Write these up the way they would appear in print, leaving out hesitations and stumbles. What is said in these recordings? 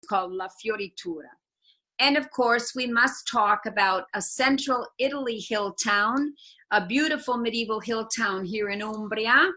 called La Fioritura. And of course, we must talk about a central Italy hill town, a beautiful medieval hill town here in Umbria,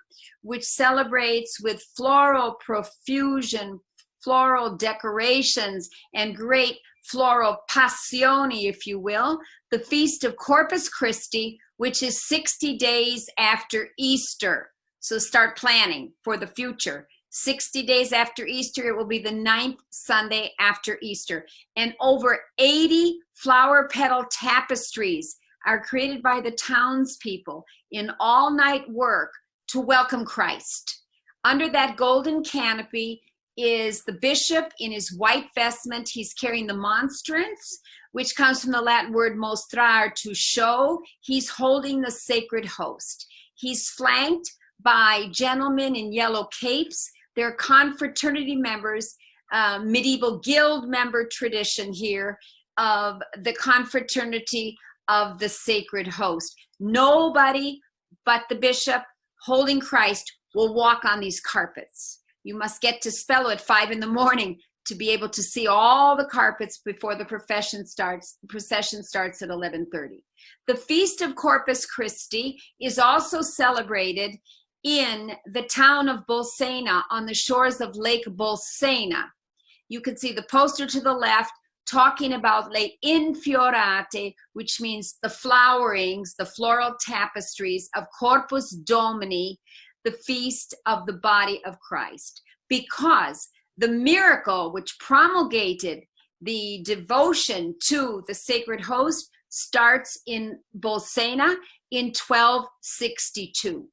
which celebrates with floral profusion, floral decorations, and great floral passioni, if you will, the feast of Corpus Christi, which is 60 days after Easter. So start planning for the future. 60 days after Easter, it will be the 9th Sunday after Easter. And over 80 flower petal tapestries are created by the townspeople in all-night work to welcome Christ. Under that golden canopy is the bishop in his white vestment. He's carrying the monstrance, which comes from the Latin word mostrar, to show. He's holding the sacred host. He's flanked by gentlemen in yellow capes. They're confraternity members, medieval guild member tradition here of the confraternity of the sacred host. Nobody but the bishop holding Christ will walk on these carpets. You must get to Spello at 5 in the morning to be able to see all the carpets before the procession starts at 11:30. The Feast of Corpus Christi is also celebrated in the town of Bolsena on the shores of Lake Bolsena. You can see the poster to the left talking about Le Infiorate, which means the flowerings, the floral tapestries of Corpus Domini, the feast of the body of Christ, because the miracle which promulgated the devotion to the sacred host starts in Bolsena in 1262.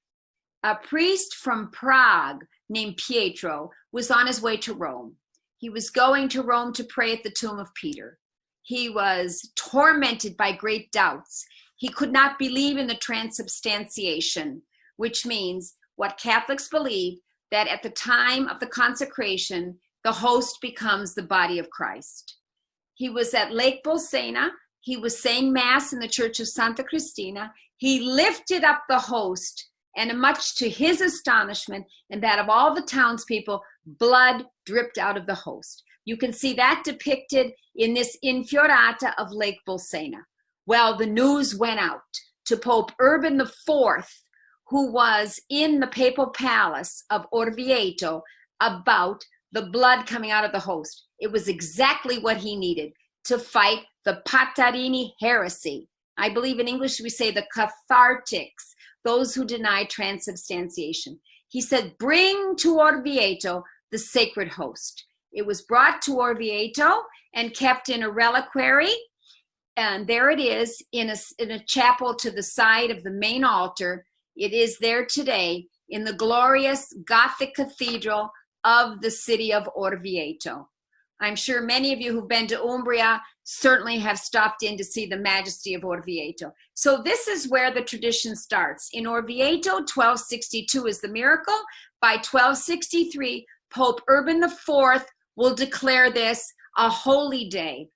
A priest from Prague named Pietro was on his way to Rome. He was going to Rome to pray at the tomb of Peter. He was tormented by great doubts. He could not believe in the transubstantiation, which means what Catholics believe, that at the time of the consecration, the host becomes the body of Christ. He was at Lake Bolsena. He was saying Mass in the Church of Santa Cristina. He lifted up the host, and much to his astonishment and that of all the townspeople, blood dripped out of the host. You can see that depicted in this Infiorata of Lake Bolsena. Well, the news went out to Pope Urban IV, who was in the papal palace of Orvieto, about the blood coming out of the host. It was exactly what he needed to fight the Patarini heresy. I believe in English we say the Cathartics, those who deny transubstantiation. He said, bring to Orvieto the sacred host. It was brought to Orvieto and kept in a reliquary. And there it is in a chapel to the side of the main altar. It is there today in the glorious Gothic cathedral of the city of Orvieto. I'm sure many of you who've been to Umbria certainly have stopped in to see the majesty of Orvieto. So this is where the tradition starts. In Orvieto, 1262 is the miracle. By 1263, Pope Urban IV will declare this a holy day.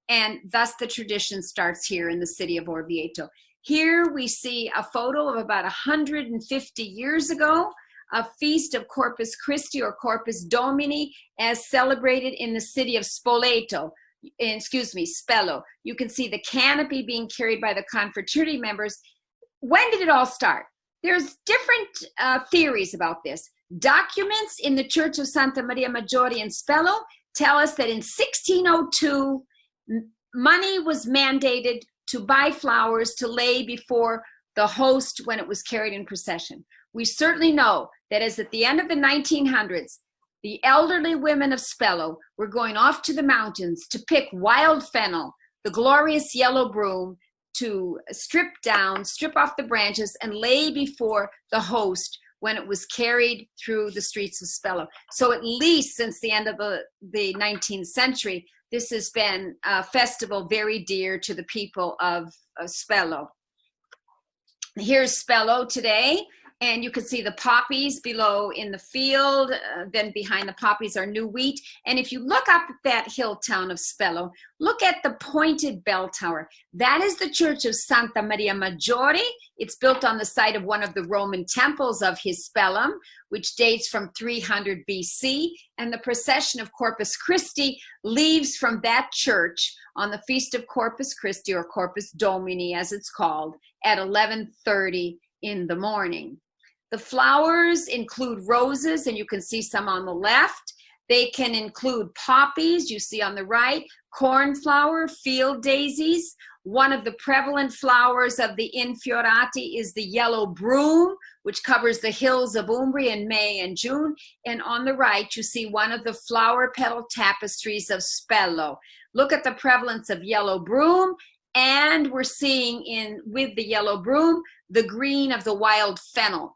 And thus the tradition starts here in the city of Orvieto. Here we see a photo of about 150 years ago, a feast of Corpus Christi or Corpus Domini as celebrated in the city of Spello. You can see the canopy being carried by the confraternity members. When did it all start? There's different theories about this. Documents in the Church of Santa Maria Maggiore in Spello tell us that in 1602, money was mandated to buy flowers to lay before the host when it was carried in procession. We certainly know that as at the end of the 1900s, the elderly women of Spello were going off to the mountains to pick wild fennel, the glorious yellow broom, to strip off the branches and lay before the host when it was carried through the streets of Spello. So at least since the end of the 19th century, this has been a festival very dear to the people of Spello. Here's Spello today. And you can see the poppies below in the field. Then behind the poppies are new wheat. And if you look up at that hill town of Spello, look at the pointed bell tower. That is the church of Santa Maria Maggiore. It's built on the site of one of the Roman temples of Hispellum, which dates from 300 BC. And the procession of Corpus Christi leaves from that church on the Feast of Corpus Christi, or Corpus Domini as it's called, at 11:30 in the morning. The flowers include roses, and you can see some on the left. They can include poppies, you see on the right, cornflower, field daisies. One of the prevalent flowers of the Infiorati is the yellow broom, which covers the hills of Umbria in May and June. And on the right, you see one of the flower petal tapestries of Spello. Look at the prevalence of yellow broom, and we're seeing with the yellow broom, the green of the wild fennel.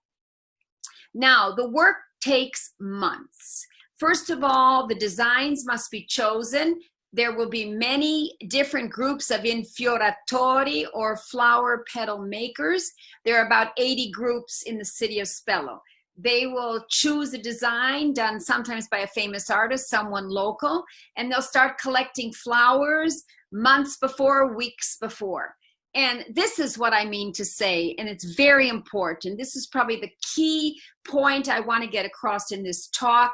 Now, the work takes months. First of all, the designs must be chosen. There will be many different groups of infioratori, or flower petal makers. There are about 80 groups in the city of Spello. They will choose a design done sometimes by a famous artist, someone local, and they'll start collecting flowers months before, weeks before. And this is what I mean to say, and it's very important. This is probably the key point I want to get across in this talk.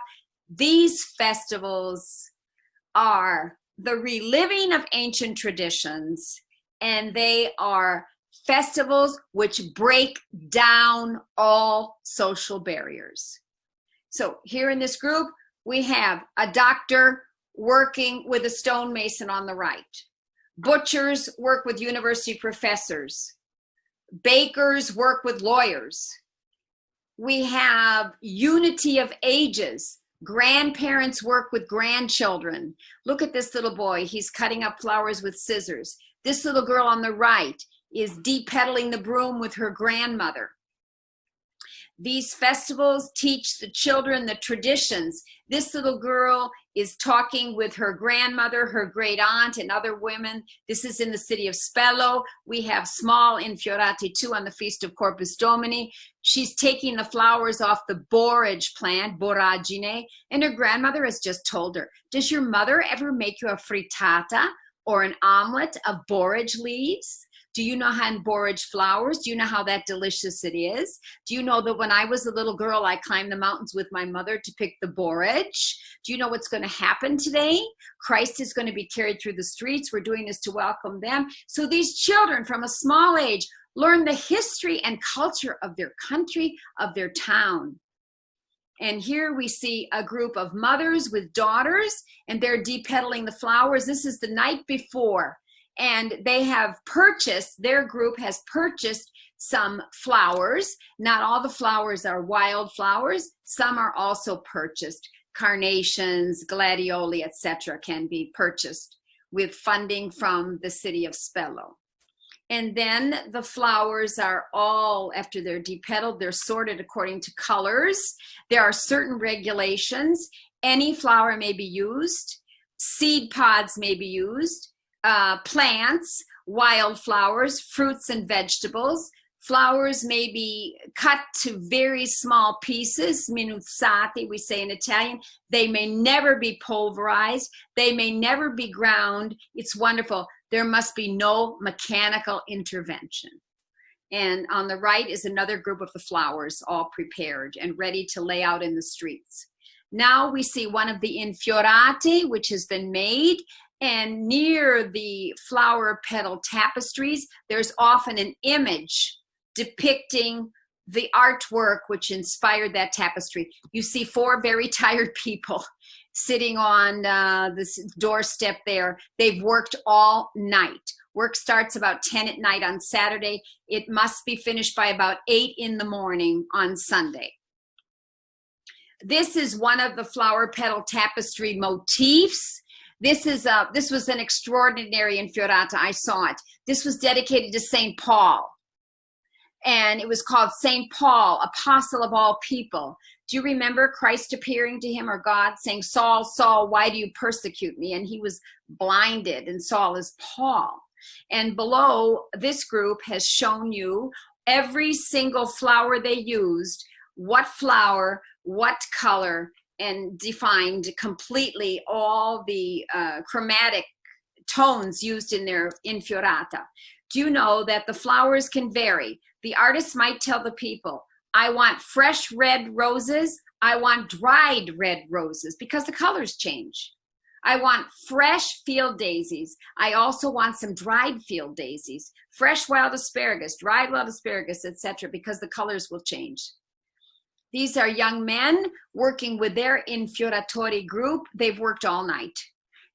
These festivals are the reliving of ancient traditions, and they are festivals which break down all social barriers. So here in this group, we have a doctor working with a stonemason on the right. Butchers work with university professors. Bakers work with lawyers. We have unity of ages. Grandparents work with grandchildren. Look at this little boy. He's cutting up flowers with scissors. This little girl on the right is de-pedaling the broom with her grandmother. These festivals teach the children the traditions. This little girl is talking with her grandmother, her great aunt, and other women. This is in the city of Spello. We have small infiorati too on the Feast of Corpus Domini. She's taking the flowers off the borage plant, boragine, and her grandmother has just told her, does your mother ever make you a frittata or an omelet of borage leaves? Do you know how in borage flowers? Do you know how that delicious it is? Do you know that when I was a little girl, I climbed the mountains with my mother to pick the borage? Do you know what's going to happen today? Christ is going to be carried through the streets. We're doing this to welcome them. So these children from a small age learn the history and culture of their country, of their town. And here we see a group of mothers with daughters, and they're de-pedaling the flowers. This is the night before. And they have purchased, their group has purchased some flowers. Not all the flowers are wild flowers. Some are also purchased. Carnations, gladioli, etc. can be purchased with funding from the city of Spello. And then the flowers are all, after they're de-petaled, they're sorted according to colors. There are certain regulations. Any flower may be used. Seed pods may be used. Plants, wildflowers, fruits and vegetables. Flowers may be cut to very small pieces, minuzzati, we say in Italian. They may never be pulverized. They may never be ground. It's wonderful. There must be no mechanical intervention. And on the right is another group of the flowers, all prepared and ready to lay out in the streets. Now we see one of the infiorati, which has been made. And near the flower petal tapestries, there's often an image depicting the artwork which inspired that tapestry. You see 4 very tired people sitting on this doorstep there. They've worked all night. Work starts about 10 at night on Saturday. It must be finished by about 8 in the morning on Sunday. This is one of the flower petal tapestry motifs. This was an extraordinary infiorata. I saw it. This was dedicated to St. Paul. And it was called St. Paul, Apostle of all people. Do you remember Christ appearing to him, or God saying, Saul, Saul, why do you persecute me? And he was blinded, and Saul is Paul. And below, this group has shown you every single flower they used, what flower, what color, and defined completely all the chromatic tones used in their infiorata. Do you know that the flowers can vary? The artist might tell the people, I want fresh red roses, I want dried red roses, because the colors change. I want fresh field daisies. I also want some dried field daisies, fresh wild asparagus, dried wild asparagus, etc., because the colors will change. These are young men working with their infioratori group. They've worked all night.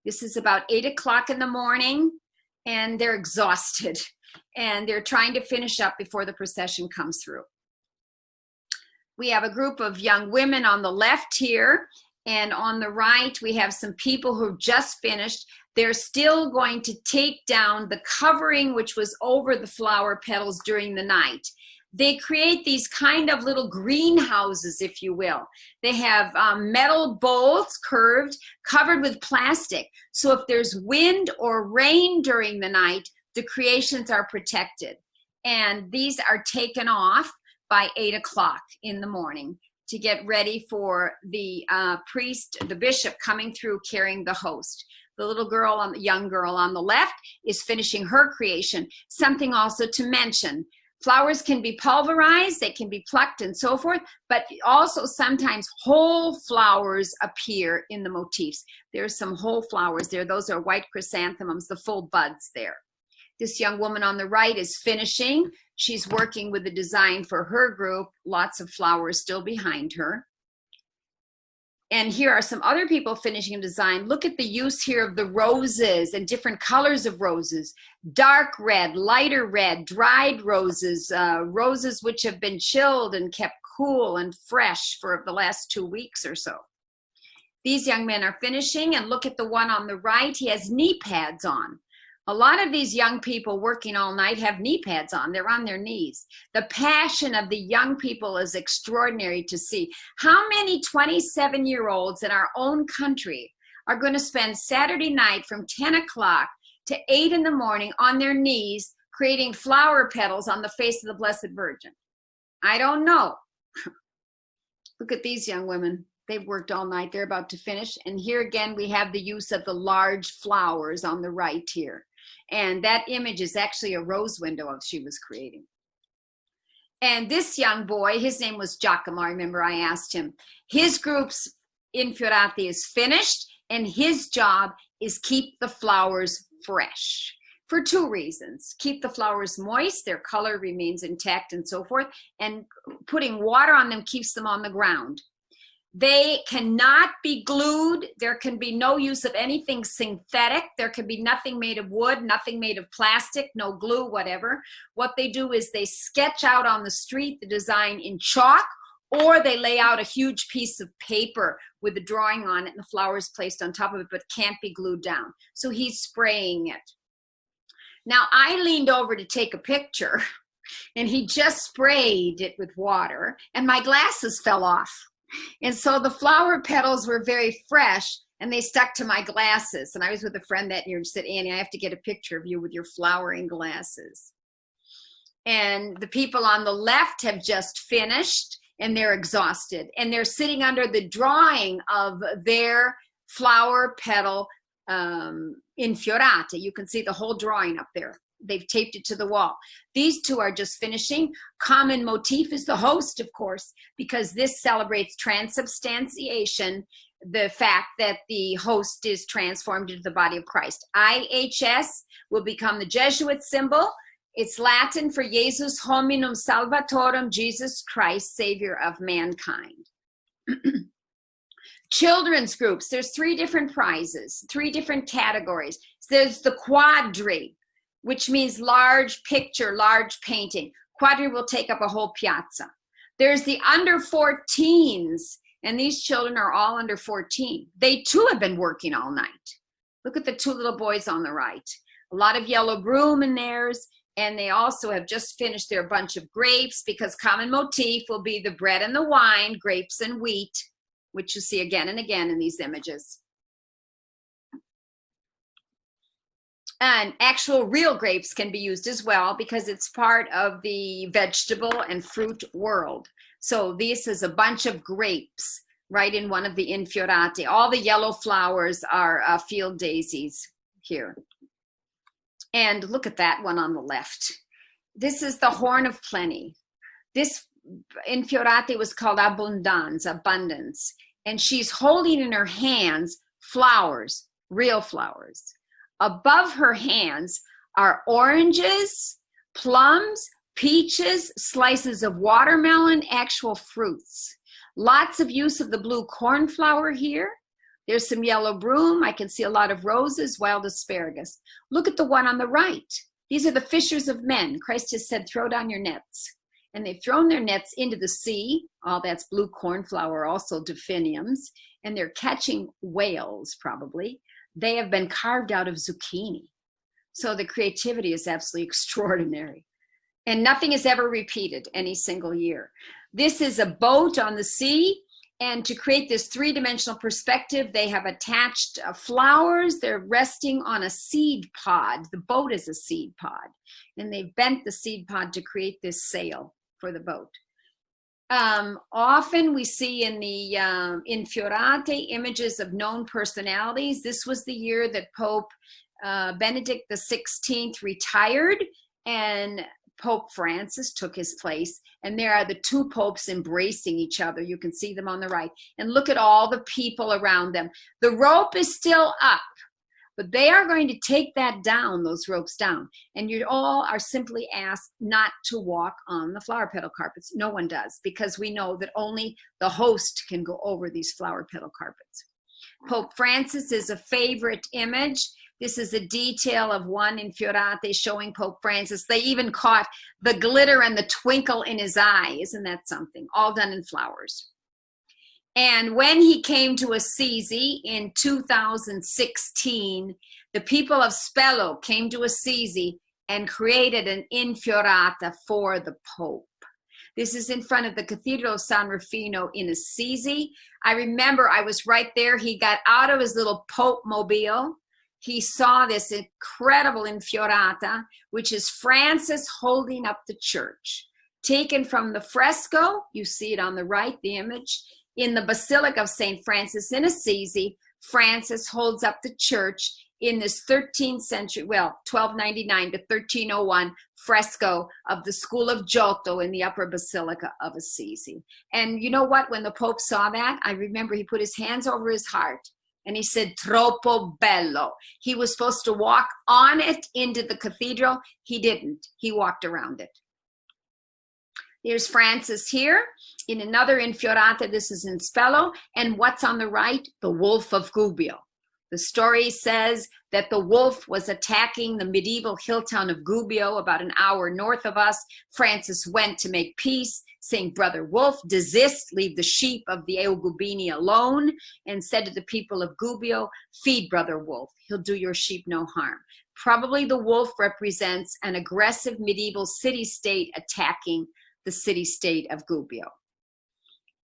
This is about 8 o'clock in the morning, and they're exhausted, and they're trying to finish up before the procession comes through. We have a group of young women on the left here, and on the right, we have some people who've just finished. They're still going to take down the covering which was over the flower petals during the night. They create these kind of little greenhouses, if you will. They have metal bowls, curved, covered with plastic. So if there's wind or rain during the night, the creations are protected. And these are taken off by 8 o'clock in the morning to get ready for the priest, the bishop, coming through carrying the host. The little girl, young girl on the left is finishing her creation. Something also to mention. Flowers can be pulverized, they can be plucked and so forth, but also sometimes whole flowers appear in the motifs. There's some whole flowers there. Those are white chrysanthemums, the full buds there. This young woman on the right is finishing. She's working with the design for her group. Lots of flowers still behind her. And here are some other people finishing a design. Look at the use here of the roses and different colors of roses. Dark red, lighter red, dried roses, roses which have been chilled and kept cool and fresh for the last 2 weeks or so. These young men are finishing, and look at the one on the right. He has knee pads on. A lot of these young people working all night have knee pads on. They're on their knees. The passion of the young people is extraordinary to see. How many 27-year-olds in our own country are going to spend Saturday night from 10 o'clock to 8 in the morning on their knees creating flower petals on the face of the Blessed Virgin? I don't know. Look at these young women. They've worked all night. They're about to finish. And here again, we have the use of the large flowers on the right here. And that image is actually a rose window she was creating. And this young boy, his name was Giacomo. I remember I asked him. His group's Infiorati is finished, and his job is keep the flowers fresh for 2 reasons. Keep the flowers moist, their color remains intact and so forth, and putting water on them keeps them on the ground. They cannot be glued. There can be no use of anything synthetic. There can be nothing made of wood, nothing made of plastic, no glue, whatever. What they do is they sketch out on the street the design in chalk, or they lay out a huge piece of paper with the drawing on it and the flowers placed on top of it, but can't be glued down. So he's spraying it. Now, I leaned over to take a picture, and he just sprayed it with water, and my glasses fell off. And so the flower petals were very fresh, and they stuck to my glasses. And I was with a friend that year and said, Annie, I have to get a picture of you with your flowering glasses. And the people on the left have just finished, and they're exhausted. And they're sitting under the drawing of their flower petal infiorata. You can see the whole drawing up there. They've taped it to the wall. These two are just finishing. Common motif is the host, of course, because this celebrates transubstantiation, the fact that the host is transformed into the body of Christ. IHS will become the Jesuit symbol. It's Latin for Jesus hominum salvatorum, Jesus Christ, Savior of mankind. Children's groups, there's 3 different prizes, 3 different categories. There's the quadri, which means large picture, large painting. Quadri will take up a whole piazza. There's the under 14s, and these children are all under 14. They too have been working all night. Look at the 2 little boys on the right. A lot of yellow broom in theirs, and they also have just finished their bunch of grapes, because common motif will be the bread and the wine, grapes and wheat, which you see again and again in these images. And actual real grapes can be used as well because it's part of the vegetable and fruit world. So this is a bunch of grapes right in one of the infiorate. All the yellow flowers are field daisies here. And look at that one on the left. This is the horn of plenty. This infiorate was called abundance, abundance. And she's holding in her hands flowers, real flowers. Above her hands are oranges, plums, peaches, slices of watermelon, actual fruits. Lots of use of the blue cornflower here. There's some yellow broom. I can see a lot of roses, wild asparagus. Look at the one on the right. These are the fishers of men. Christ has said, throw down your nets. And they've thrown their nets into the sea. All that's blue cornflower, also delphiniums. And they're catching whales, probably. They have been carved out of zucchini. So the creativity is absolutely extraordinary. And nothing is ever repeated any single year. This is a boat on the sea. And to create this three-dimensional perspective, they have attached flowers. They're resting on a seed pod. The boat is a seed pod. And they've bent the seed pod to create this sail for the boat. Often we see in the infiorate images of known personalities. This was the year that Pope Benedict XVI retired and Pope Francis took his place. And there are the two popes embracing each other. You can see them on the right. And look at all the people around them. The rope is still up, but they are going to take that down, those ropes down. And you all are simply asked not to walk on the flower petal carpets. No one does, because we know that only the host can go over these flower petal carpets. Pope Francis is a favorite image. This is a detail of one infiorate showing Pope Francis. They even caught the glitter and the twinkle in his eye. Isn't that something? All done in flowers. And when he came to Assisi in 2016, the people of Spello came to Assisi and created an infiorata for the Pope. This is in front of the Cathedral of San Rufino in Assisi. I remember I was right there. He got out of his little Pope mobile. He saw this incredible infiorata, which is Francis holding up the church. Taken from the fresco, you see it on the right, the image. In the Basilica of St. Francis in Assisi, Francis holds up the church in this 13th century, well, 1299 to 1301 fresco of the School of Giotto in the Upper Basilica of Assisi. And you know what? When the Pope saw that, I remember he put his hands over his heart and he said, troppo bello. He was supposed to walk on it into the cathedral. He didn't. He walked around it. Here's Francis here in another infiorata. This is in Spello. And what's on the right? The wolf of Gubbio. The story says that the wolf was attacking the medieval hill town of Gubbio, about an hour north of us. Francis went to make peace, saying, Brother Wolf, desist, leave the sheep of the Eugubini alone, and said to the people of Gubbio, feed Brother Wolf. He'll do your sheep no harm. Probably the wolf represents an aggressive medieval city-state attacking the city-state of Gubbio.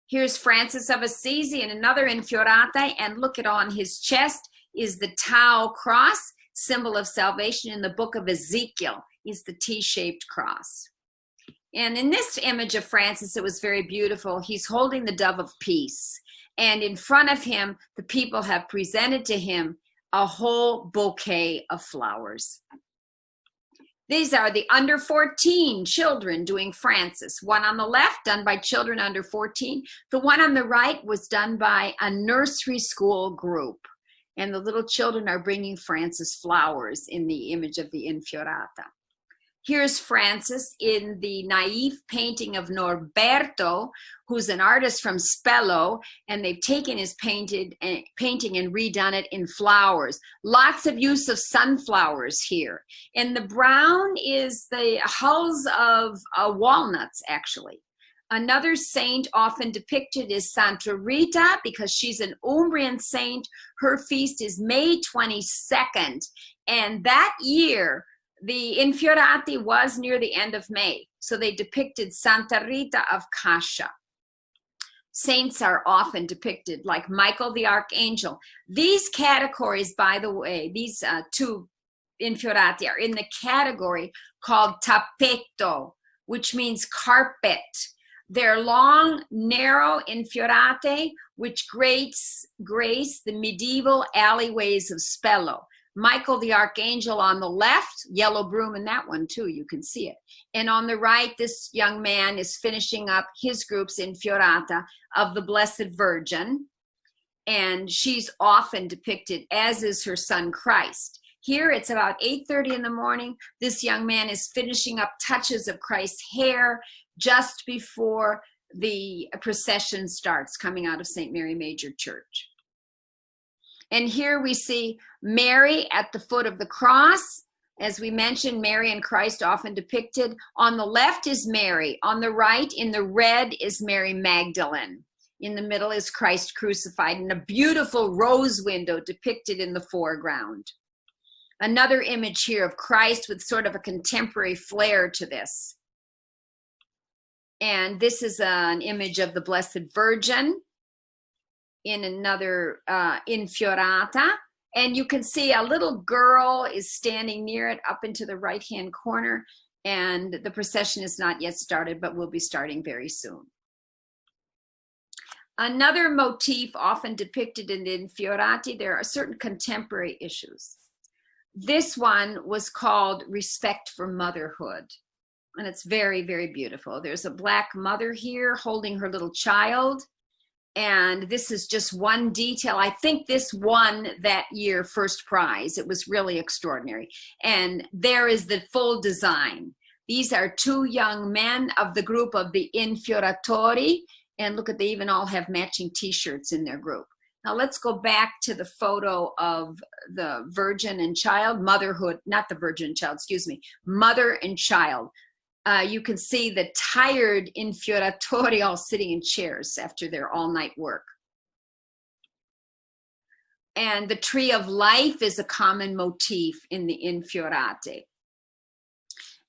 Here's Francis of Assisi in another infiorata, and look at on his chest is the Tau cross, symbol of salvation. In the book of Ezekiel is the T-shaped cross. And in this image of Francis, it was very beautiful. He's holding the dove of peace. And in front of him, the people have presented to him a whole bouquet of flowers. These are the under 14 children doing Francis. One on the left, done by children under 14. The one on the right was done by a nursery school group. And the little children are bringing Francis flowers in the image of the infiorata. Here's Francis in the naive painting of Norberto, who's an artist from Spello, and they've taken his painting and redone it in flowers. Lots of use of sunflowers here. And the brown is the hulls of walnuts, actually. Another saint often depicted is Santa Rita, because she's an Umbrian saint. Her feast is May 22nd. And that year, the infiorati was near the end of May, so they depicted Santa Rita of Cascia. Saints are often depicted like Michael the Archangel. These categories, by the way, these two infiorati are in the category called tappeto, which means carpet. They're long, narrow infiorate, which grace the medieval alleyways of Spello. Michael the Archangel on the left, yellow broom in that one too, you can see it. And on the right, this young man is finishing up his group's infiorata of the Blessed Virgin. And she's often depicted, as is her son Christ. Here it's about 8:30 in the morning. This young man is finishing up touches of Christ's hair just before the procession starts coming out of St. Mary Major Church. And here we see Mary at the foot of the cross. As we mentioned, Mary and Christ often depicted. On the left is Mary. On the right, in the red, is Mary Magdalene. In the middle is Christ crucified, and a beautiful rose window depicted in the foreground. Another image here of Christ with sort of a contemporary flair to this. And this is an image of the Blessed Virgin in another infiorata. And you can see a little girl is standing near it up into the right-hand corner. And the procession is not yet started, but will be starting very soon. Another motif often depicted in the infiorati, there are certain contemporary issues. This one was called Respect for Motherhood. And it's very, very beautiful. There's a black mother here holding her little child. And this is just one detail. I think this won that year first prize. It was really extraordinary. And there is the full design. These are two young men of the group of the Infioratori. And look at, they even all have matching t-shirts in their group. Now let's go back to the photo of the Virgin and Child, motherhood, not the Virgin and Child, excuse me, mother and child. You can see the tired Infioratori all sitting in chairs after their all-night work. And the tree of life is a common motif in the Infiorate.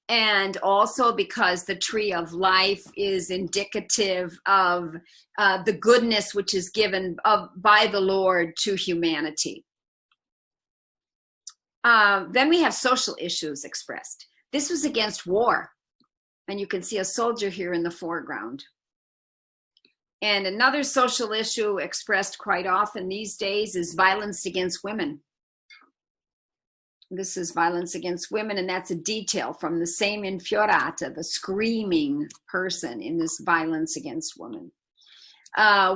And also because the tree of life is indicative of the goodness which is given by the Lord to humanity. Then we have social issues expressed. This was against war. And you can see a soldier here in the foreground. And another social issue expressed quite often these days is violence against women. This is violence against women, and that's a detail from the same Infiorata, the screaming person in this violence against women.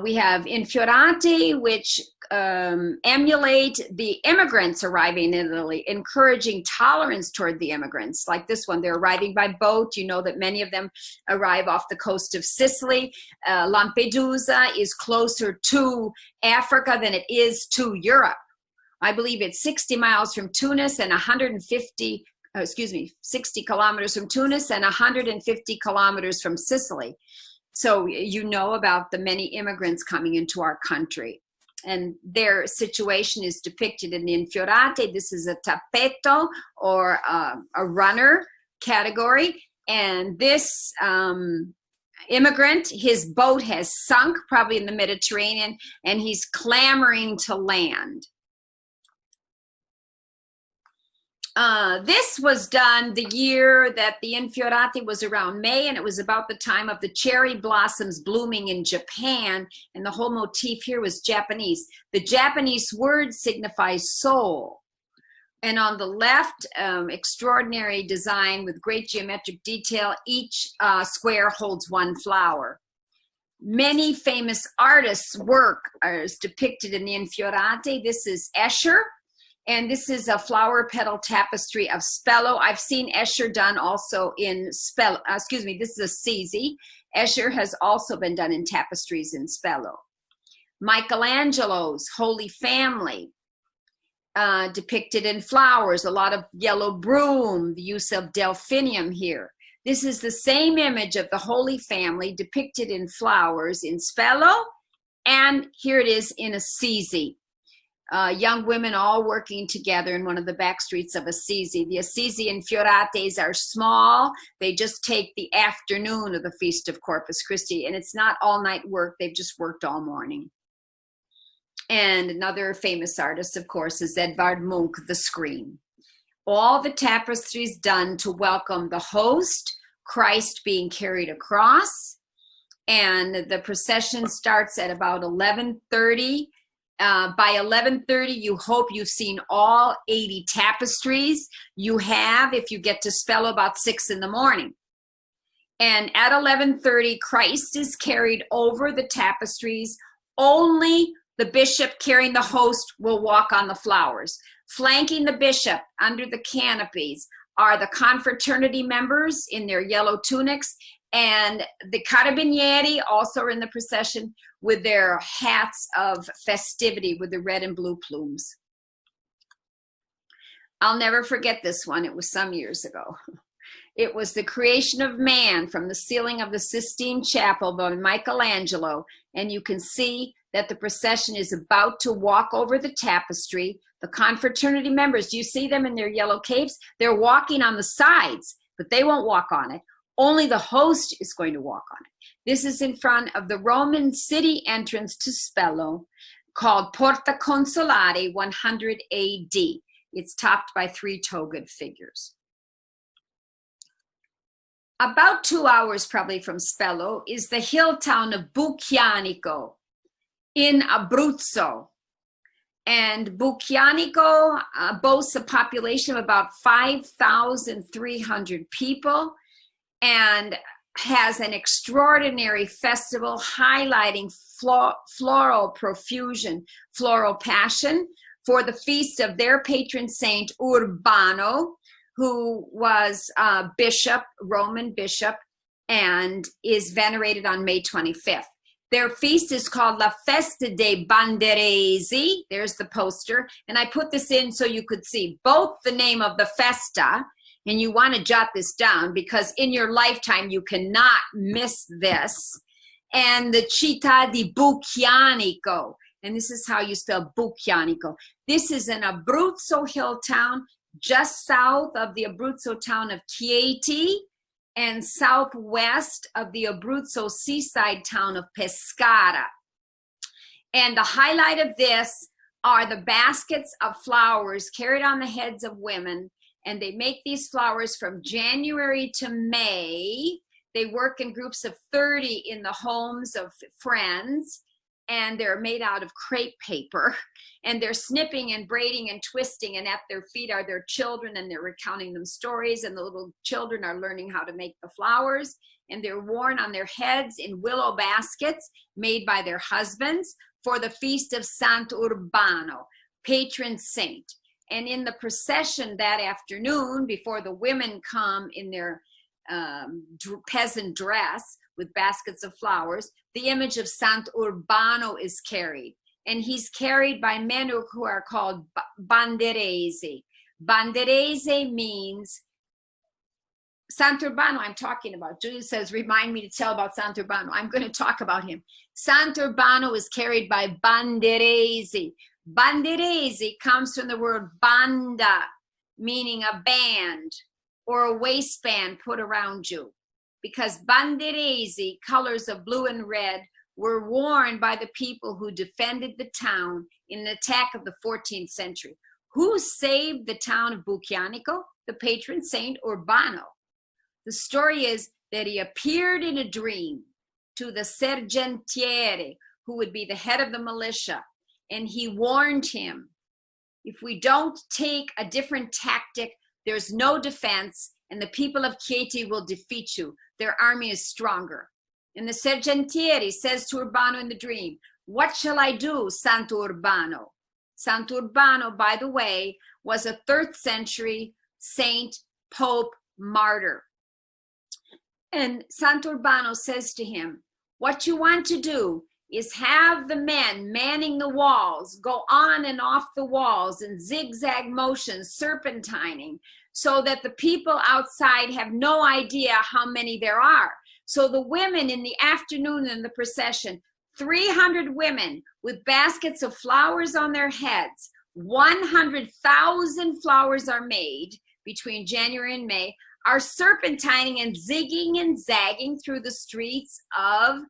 We have Infiorati, which emulate the immigrants arriving in Italy, encouraging tolerance toward the immigrants. Like this one, they're arriving by boat. You know that many of them arrive off the coast of Sicily. Lampedusa is closer to Africa than it is to Europe. I believe it's 60 miles from Tunis and 60 kilometers from Tunis and 150 kilometers from Sicily. So you know about the many immigrants coming into our country. And their situation is depicted in the Infiorate. This is a tappeto, or a runner category. And this immigrant, his boat has sunk, probably in the Mediterranean, and he's clamoring to land. This was done the year that the Infiorati was around May, and it was about the time of the cherry blossoms blooming in Japan, and the whole motif here was Japanese. The Japanese word signifies soul. And on the left, extraordinary design with great geometric detail. Each square holds one flower. Many famous artists' work is depicted in the Infiorati. This is Escher. And this is a flower petal tapestry of Spello. I've seen Escher done also in Spello. This is a C.E.T. Escher has also been done in tapestries in Spello. Michelangelo's Holy Family, depicted in flowers, a lot of yellow broom, the use of delphinium here. This is the same image of the Holy Family depicted in flowers in Spello, and here it is in Assisi. Young women all working together in one of the back streets of Assisi. The Assisi Infiorates are small. They just take the afternoon of the Feast of Corpus Christi, and it's not all night work. They've just worked all morning. And another famous artist, of course, is Edvard Munch, The Scream. all the tapestries done to welcome the host, Christ being carried across. And the procession starts at about 11:30. By 11:30, you hope you've seen all 80 tapestries. You have, if you get to Spello, about 6 in the morning. And at 11:30, Christ is carried over the tapestries. Only the bishop carrying the host will walk on the flowers. Flanking the bishop under the canopies are the confraternity members in their yellow tunics, and the carabinieri also are in the procession with their hats of festivity with the red and blue plumes. I'll never forget this one. It was some years ago. It was the creation of man from the ceiling of the Sistine Chapel by Michelangelo, and you can see that the procession is about to walk over the tapestry. The confraternity members, do you see them in their yellow capes? They're walking on the sides, but they won't walk on it. Only the host is going to walk on it. This is in front of the Roman city entrance to Spello, called Porta Consolare, 100 AD. It's topped by 3 togaed figures. About 2 hours probably from Spello is the hill town of Bucchianico in Abruzzo. And Bucchianico boasts a population of about 5,300 people and has an extraordinary festival highlighting floral profusion, floral passion, for the feast of their patron saint Urbano, who was a bishop, Roman bishop, and is venerated on May 25th. Their feast is called La Festa dei Banderesi. There's the poster. And I put this in so you could see both the name of the festa, and you want to jot this down because in your lifetime you cannot miss this, and the Città di Bucchianico. And this is how you spell Bucchianico. This is an Abruzzo hill town just south of the Abruzzo town of C.E.T. and southwest of the Abruzzo seaside town of Pescara. And the highlight of this are the baskets of flowers carried on the heads of women, and they make these flowers from January to May. They work in groups of 30 in the homes of friends, and they're made out of crepe paper, and they're snipping and braiding and twisting, and at their feet are their children, and they're recounting them stories, and the little children are learning how to make the flowers, and they're worn on their heads in willow baskets made by their husbands for the feast of Sant'Urbano, patron saint. And in the procession that afternoon, before the women come in their peasant dress with baskets of flowers, the image of Sant'Urbano is carried. And he's carried by men who are called banderesi. Banderese means Sant'Urbano, I'm talking about. Julia says, remind me to tell about Sant'Urbano. I'm going to talk about him. Sant'Urbano is carried by banderesi. Banderesi comes from the word banda, meaning a band or a waistband put around you. Because banderesi, colors of blue and red, were worn by the people who defended the town in an attack of the 14th century. Who saved the town of Bucchianico? The patron saint Urbano. The story is that he appeared in a dream to the sergentiere, who would be the head of the militia, and he warned him, if we don't take a different tactic, there's no defense, and the people of Chieti will defeat you. Their army is stronger. And the sergentiere says to Urbano in the dream, what shall I do, Sant'Urbano? Sant'Urbano, by the way, was a 3rd century saint, pope, martyr. And Sant'Urbano says to him, what you want to do is have the men manning the walls, go on and off the walls in zigzag motions, serpentining, so that the people outside have no idea how many there are. So the women in the afternoon in the procession, 300 women with baskets of flowers on their heads, 100,000 flowers are made between January and May, are serpentining and zigging and zagging through the streets of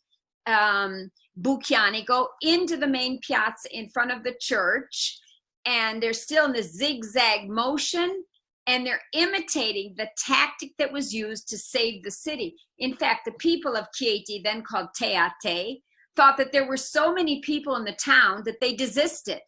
Bucchianico into the main piazza in front of the church, and they're still in the zigzag motion, And they're imitating the tactic that was used to save the city. In fact, the people of C.E.T, then called C.E.T, thought that there were so many people in the town that they desisted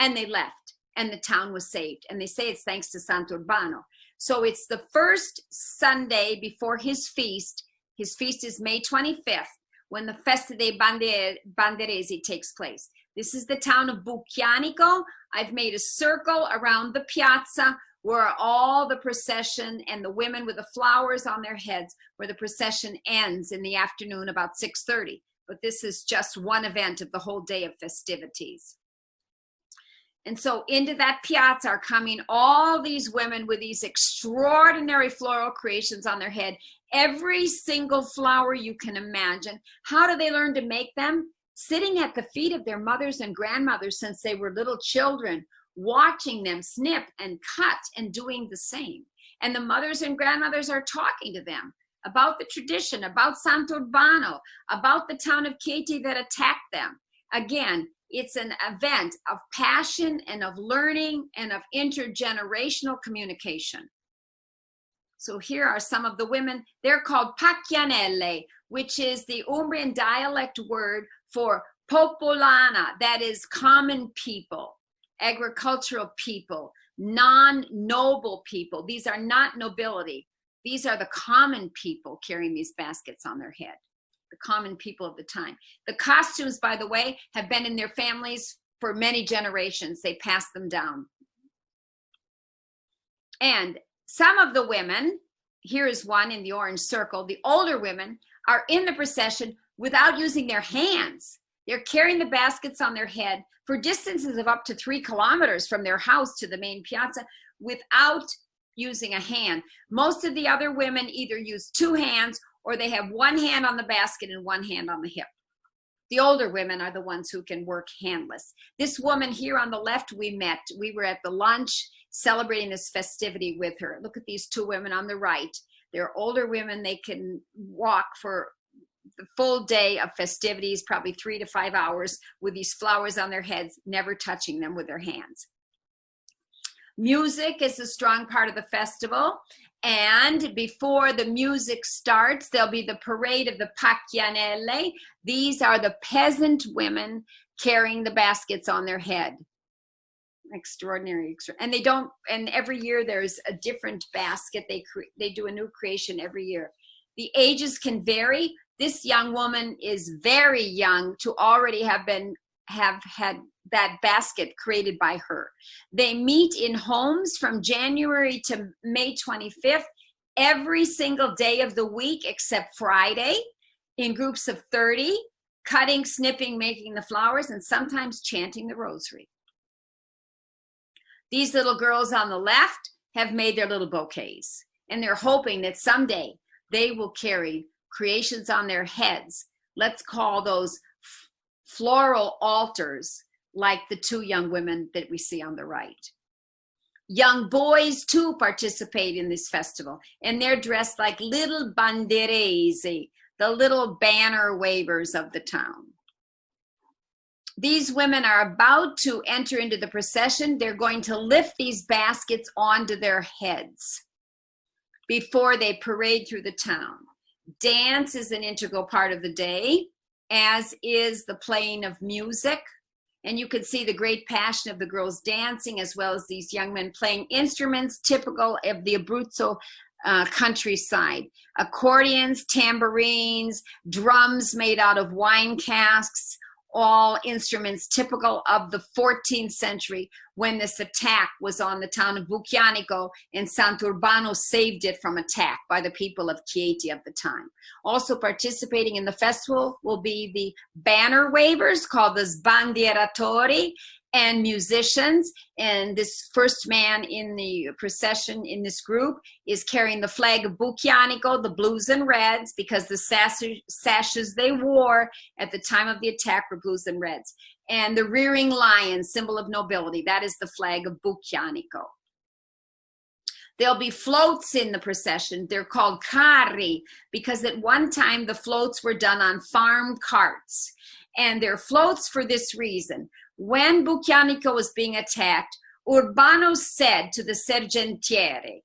and they left, and the town was saved. And they say it's thanks to Sant'Urbano. So it's the first Sunday before his feast. His feast is May 25th, when the Festa dei Banderesi takes place. This is the town of Bucchianico. I've made a circle around the piazza where all the procession and the women with the flowers on their heads, where the procession ends in the afternoon about 6:30. But this is just one event of the whole day of festivities. And so into that piazza are coming all these women with these extraordinary floral creations on their head. Every single flower you can imagine. How do they learn to make them? Sitting at the feet of their mothers and grandmothers since they were little children, watching them snip and cut and doing the same. And the mothers and grandmothers are talking to them about the tradition, about Sant'Urbano, about the town of C.E.T that attacked them. Again, it's an event of passion and of learning and of intergenerational communication. So here are some of the women. They're called Pacchianelle, which is the Umbrian dialect word for popolana, that is common people, agricultural people, non-noble people. These are not nobility. These are the common people carrying these baskets on their head, the common people of the time. The costumes, by the way, have been in their families for many generations. They passed them down. And some of the women, here is one in the orange circle, the older women are in the procession without using their hands. They're carrying the baskets on their head for distances of up to 3 kilometers from their house to the main piazza without using a hand. Most of the other women either use 2 hands or they have 1 hand on the basket and 1 hand on the hip. The older women are the ones who can work handless. This woman here on the left we met. We were at the lunch celebrating this festivity with her. Look at these 2 women on the right. They're older women. They can walk for the full day of festivities, probably 3 to 5 hours with these flowers on their heads, never touching them with their hands. Music is a strong part of the festival. And before the music starts, there'll be the parade of the Pacchianelle. These are the peasant women carrying the baskets on their head. Extraordinary. And they don't, and every year there's a different basket. They do a new creation every year. The ages can vary. This young woman is very young to already have had that basket created by her. They meet in homes from January to May 25th, every single day of the week except Friday, in groups of 30, cutting, snipping, making the flowers, and sometimes chanting the rosary. These little girls on the left have made their little bouquets, and they're hoping that someday they will carry creations on their heads. Let's call those floral altars, like the 2 young women that we see on the right. Young boys too participate in this festival, and they're dressed like little banderesi, the little banner wavers of the town. These women are about to enter into the procession. They're going to lift these baskets onto their heads before they parade through the town. Dance is an integral part of the day, as is the playing of music. And you can see the great passion of the girls dancing, as well as these young men playing instruments typical of the Abruzzo countryside. Accordions, tambourines, drums made out of wine casks, all instruments typical of the 14th century when this attack was on the town of Bucchianico, and Sant'Urbano saved it from attack by the people of C.E.T of the time. Also participating in the festival will be the banner wavers called the sbandieratori, and musicians. And this first man in the procession in this group is carrying the flag of Bucchianico, the blues and reds, because the sashes they wore at the time of the attack were blues and reds. And the rearing lion, symbol of nobility, that is the flag of Bucchianico. There'll be floats in the procession. They're called carri because at one time the floats were done on farm carts. And they're floats for this reason. When Bucchianico was being attacked, Urbano said to the sergentiere,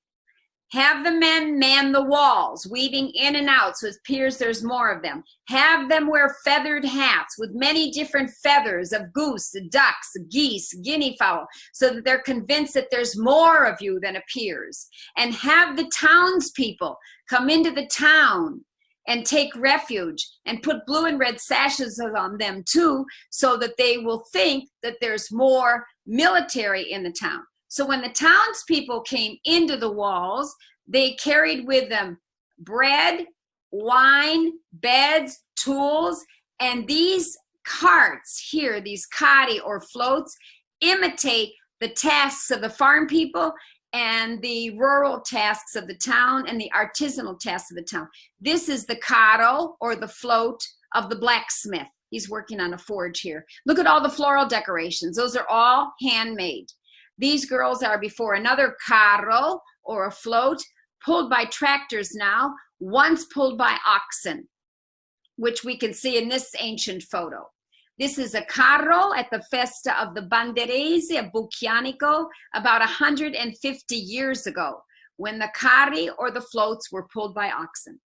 have the men man the walls, weaving in and out, so it appears there's more of them. Have them wear feathered hats with many different feathers of goose, ducks, geese, guinea fowl, so that they're convinced that there's more of you than appears. And have the townspeople come into the town and take refuge and put blue and red sashes on them too, so that they will think that there's more military in the town. So when the townspeople came into the walls, they carried with them bread, wine, beds, tools, and these carts here, these cari or floats, imitate the tasks of the farm people and the rural tasks of the town and the artisanal tasks of the town. This is the carro or the float of the blacksmith. He's working on a forge here. Look at all the floral decorations. Those are all handmade. These girls are before another carro or a float pulled by tractors now, once pulled by oxen, which we can see in this ancient photo. This is a carro at the Festa of the Banderese of Bucchianico about 150 years ago, when the carri or the floats were pulled by oxen.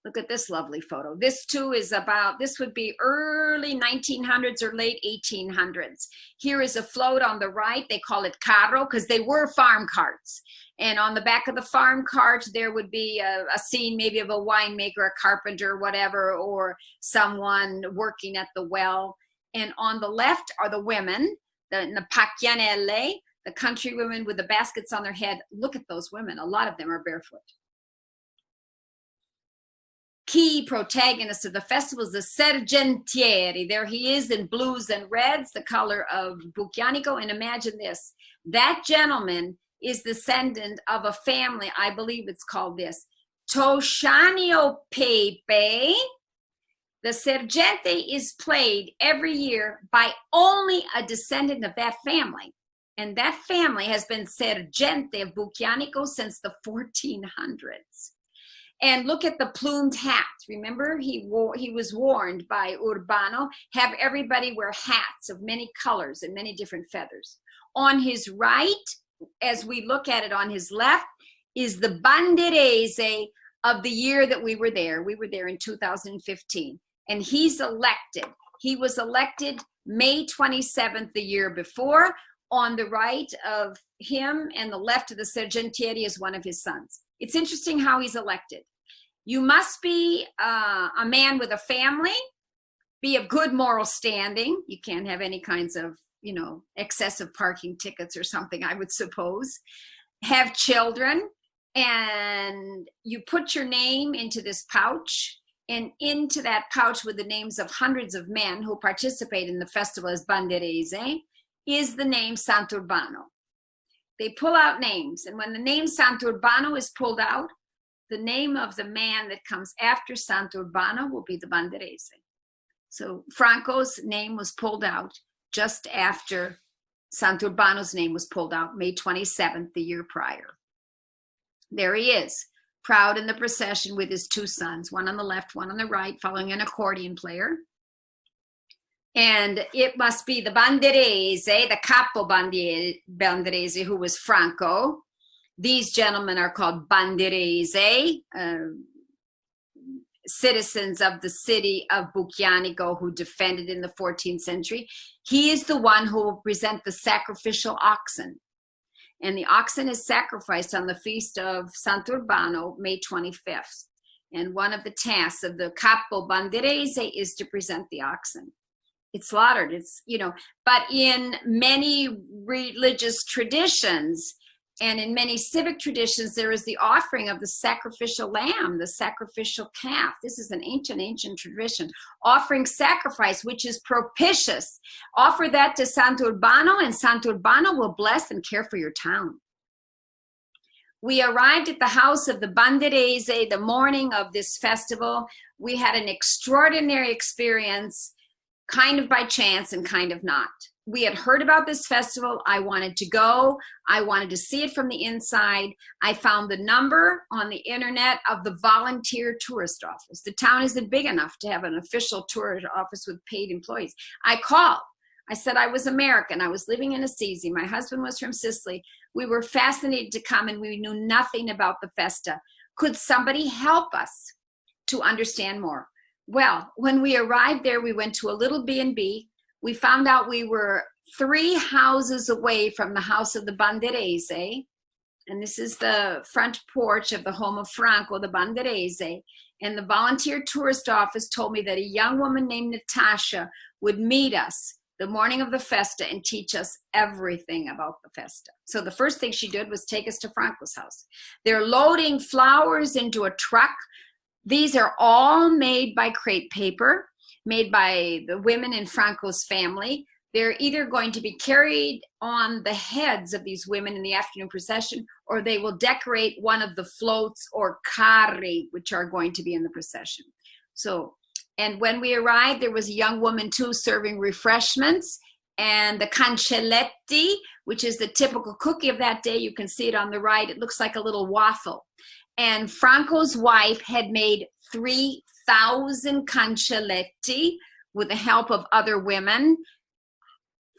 Look at this lovely photo. This too is about, this would be early 1900s or late 1800s. Here is a float on the right. They call it carro because they were farm carts. And on the back of the farm cart, there would be a scene maybe of a winemaker, a carpenter, whatever, or someone working at the well. And on the left are the women, the pacchianelle, the country women with the baskets on their head. Look at those women. A lot of them are barefoot. Key protagonist of the festival is the sergentiere. There he is in blues and reds, the color of Bucchianico. And imagine this, that gentleman is descendant of a family, I believe it's called this, Toscanio Pepe. The sergente is played every year by only a descendant of that family. And that family has been sergente of Bucchianico since the 1400s. And look at the plumed hat. Remember, he was warned by Urbano, have everybody wear hats of many colors and many different feathers. On his right, as we look at it on his left, is the Banderese of the year that we were there. We were there in 2015. And he's elected. He was elected May 27th the year before. On the right of him and the left of the sergentiere is one of his sons. It's interesting how he's elected. You must be a man with a family, be of good moral standing. You can't have any kinds of, you know, excessive parking tickets or something, I would suppose. Have children, and you put your name into this pouch, and into that pouch with the names of hundreds of men who participate in the festival as Banderese is the name Sant'Urbano. They pull out names, and when the name Sant'Urbano is pulled out, the name of the man that comes after Sant'Urbano will be the Banderese. So Franco's name was pulled out just after Sant'Urbano's name was pulled out, May 27th, the year prior. There he is, proud in the procession with his two sons, one on the left, one on the right, following an accordion player. And it must be the Banderese, the Capo Banderese, who was Franco. These gentlemen are called Banderese, citizens of the city of Bucchianico who defended in the 14th century. He is the one who will present the sacrificial oxen. And the oxen is sacrificed on the feast of Sant'Urbano, May 25th. And one of the tasks of the Capo Banderese is to present the oxen. It's slaughtered, it's, you know, but in many religious traditions and in many civic traditions, there is the offering of the sacrificial lamb, the sacrificial calf. This is an ancient tradition. Offering sacrifice, which is propitious. Offer that to Sant'Urbano, and Sant'Urbano will bless and care for your town. We arrived at the house of the Banderese the morning of this festival. We had an extraordinary experience, kind of by chance and kind of not. We had heard about this festival. I wanted to go. I wanted to see it from the inside. I found the number on the internet of the volunteer tourist office. The town isn't big enough to have an official tourist office with paid employees. I called. I said I was American. I was living in Assisi. My husband was from Sicily. We were fascinated to come, and we knew nothing about the festa. Could somebody help us to understand more? Well, when we arrived there, we went to a little B&B. We found out we were 3 houses away from the house of the Banderese. And this is the front porch of the home of Franco, the Banderese. And the volunteer tourist office told me that a young woman named Natasha would meet us the morning of the festa and teach us everything about the festa. So the first thing she did was take us to Franco's house. They're loading flowers into a truck. These are all made by crepe paper, made by the women in Franco's family. They're either going to be carried on the heads of these women in the afternoon procession, or they will decorate one of the floats or carri, which are going to be in the procession. So, and when we arrived, there was a young woman too serving refreshments, and the cancelletti, which is the typical cookie of that day. You can see it on the right. It looks like a little waffle. And Franco's wife had made 3,000 cancelletti with the help of other women.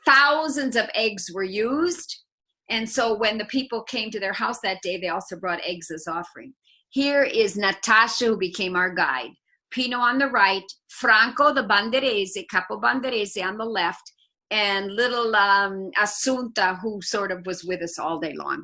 Thousands of eggs were used. And so when the people came to their house that day, they also brought eggs as offering. Here is Natasha, who became our guide. Pino on the right, Franco the Banderese, Capo Banderese on the left, and little Assunta, who sort of was with us all day long.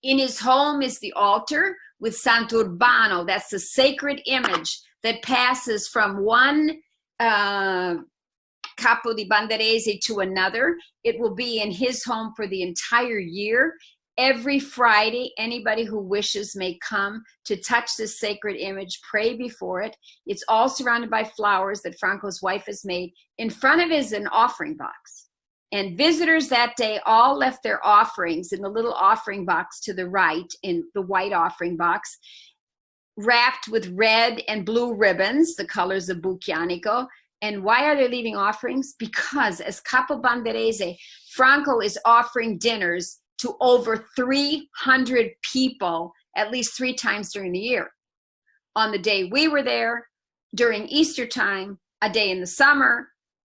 In his home is the altar with Sant'Urbano. That's the sacred image that passes from one Capo di Banderese to another. It will be in his home for the entire year. Every Friday, anybody who wishes may come to touch this sacred image, pray before it. It's all surrounded by flowers that Franco's wife has made. In front of it is an offering box. And visitors that day all left their offerings in the little offering box to the right, in the white offering box, wrapped with red and blue ribbons, the colors of Bucchianico. And why are they leaving offerings? Because as Capo Banderese, Franco is offering dinners to over 300 people at least 3 times during the year. On the day we were there, during Easter time, a day in the summer,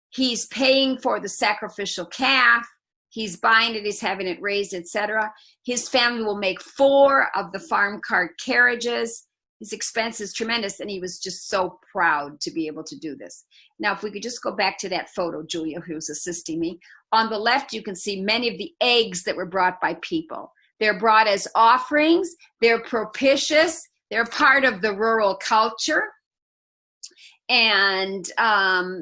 he's paying for the sacrificial calf, he's buying it, he's having it raised, etc. His family will make 4 of the farm cart carriages. His expense is tremendous, and he was just so proud to be able to do this. Now, if we could just go back to that photo, Julia, who's assisting me. On the left, you can see many of the eggs that were brought by people. They're brought as offerings. They're propitious. They're part of the rural culture. And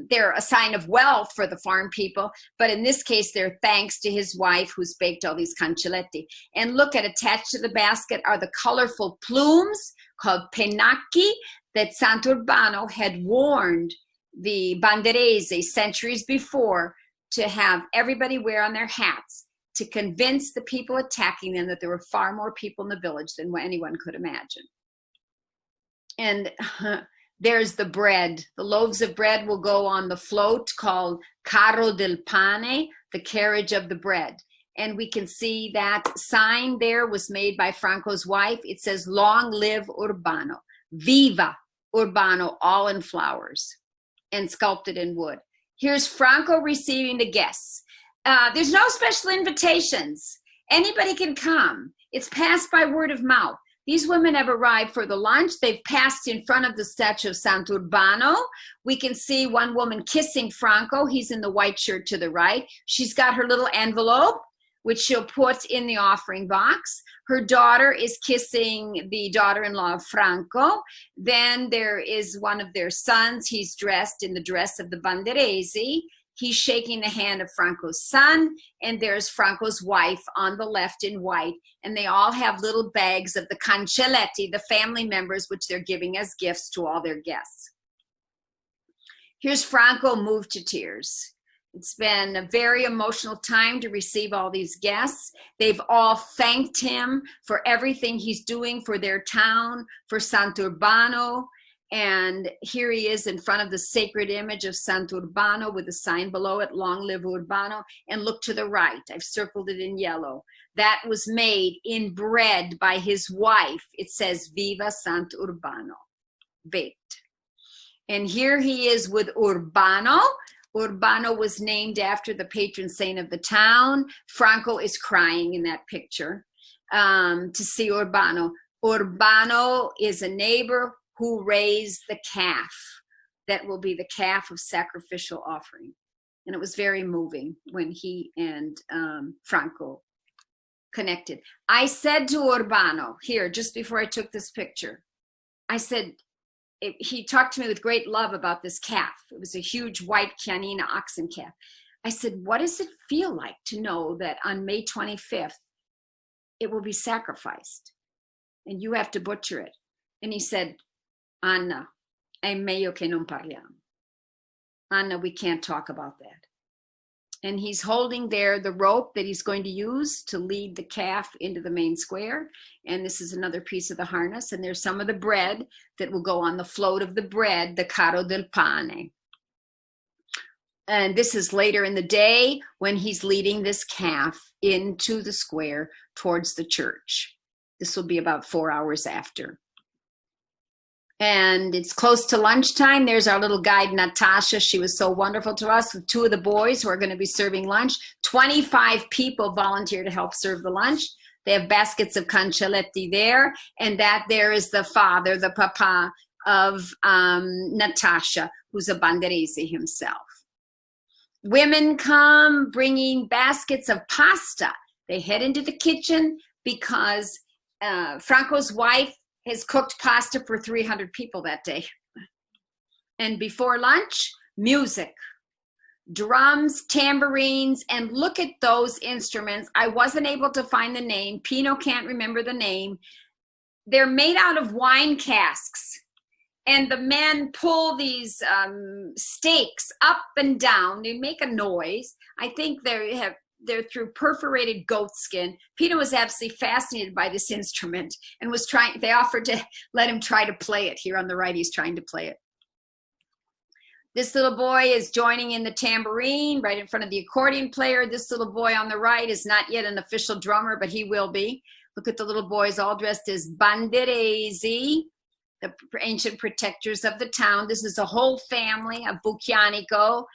they're a sign of wealth for the farm people. But in this case, they're thanks to his wife who's baked all these cancelletti. And look, at attached to the basket are the colorful plumes called pennacchi that Sant'Urbano had warned the Banderese centuries before to have everybody wear on their hats to convince the people attacking them that there were far more people in the village than anyone could imagine. And there's the bread. The loaves of bread will go on the float called Carro del Pane, the carriage of the bread. And we can see that sign there was made by Franco's wife. It says, "Long live Urbano." Viva Urbano, all in flowers and sculpted in wood. Here's Franco receiving the guests. There's no special invitations. Anybody can come. It's passed by word of mouth. These women have arrived for the lunch. They've passed in front of the statue of Sant'Urbano. We can see one woman kissing Franco. He's in the white shirt to the right. She's got her little envelope, which she'll put in the offering box. Her daughter is kissing the daughter-in-law of Franco. Then there is one of their sons. He's dressed in the dress of the Banderese. He's shaking the hand of Franco's son, and there's Franco's wife on the left in white, and they all have little bags of the cancelletti, the family members, which they're giving as gifts to all their guests. Here's Franco moved to tears. It's been a very emotional time to receive all these guests. They've all thanked him for everything he's doing for their town, for Sant'Urbano. And here he is in front of the sacred image of Sant'Urbano with a sign below it, "Long live Urbano." And look to the right. I've circled it in yellow. That was made in bread by his wife. It says, "Viva Sant'Urbano," baked. And here he is with Urbano, Urbano was named after the patron saint of the town. Franco is crying in that picture to see Urbano. Urbano is a neighbor who raised the calf that will be the calf of sacrificial offering. And it was very moving when he and Franco connected. I said to Urbano here, just before I took this picture, I said, he talked to me with great love about this calf. It was a huge white Chianina oxen calf. I said, what does it feel like to know that on May 25th, it will be sacrificed and you have to butcher it? And he said, Anna, è meglio che non parliamo. Anna, we can't talk about that. And he's holding there the rope that he's going to use to lead the calf into the main square. And this is another piece of the harness. And there's some of the bread that will go on the float of the bread, the carro del pane. And this is later in the day when he's leading this calf into the square towards the church. This will be about 4 hours after. And it's close to lunchtime. There's our little guide, Natasha. She was so wonderful to us with 2 of the boys who are going to be serving lunch. 25 people volunteer to help serve the lunch. They have baskets of cancelletti there. And that there is the father, the papa of Natasha, who's a banderese himself. Women come bringing baskets of pasta. They head into the kitchen because Franco's wife has cooked pasta for 300 people that day. And before lunch, music, drums, tambourines, and look at those instruments. I wasn't able to find the name. Pino can't remember the name. They're made out of wine casks. And the men pull these stakes up and down. They make a noise. I think they're through perforated goat skin. Peter was absolutely fascinated by this instrument and was trying, they offered to let him try to play it. Here on the right, he's trying to play it. This little boy is joining in the tambourine right in front of the accordion player. This little boy on the right is not yet an official drummer, but he will be. Look at the little boys all dressed as banderesi, the ancient protectors of the town. This is a whole family of Bucchianico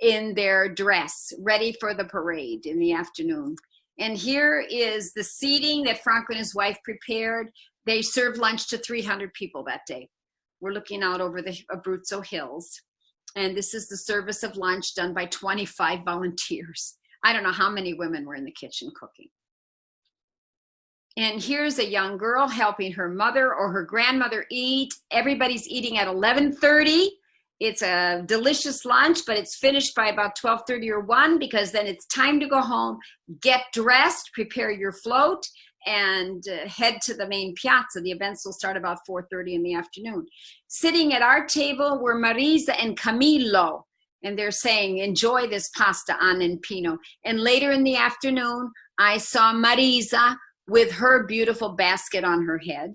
in their dress, ready for the parade in the afternoon. And here is the seating that Franco and his wife prepared. They served lunch to 300 people that day. We're looking out over the Abruzzo Hills. And this is the service of lunch done by 25 volunteers. I don't know how many women were in the kitchen cooking. And here's a young girl helping her mother or her grandmother eat. Everybody's eating at 11:30. It's a delicious lunch, but it's finished by about 12:30 or 1 because then it's time to go home, get dressed, prepare your float, and head to the main piazza. The events will start about 4:30 in the afternoon. Sitting at our table were Marisa and Camillo, and they're saying, enjoy this pasta, Anna and Pino. And later in the afternoon, I saw Marisa with her beautiful basket on her head.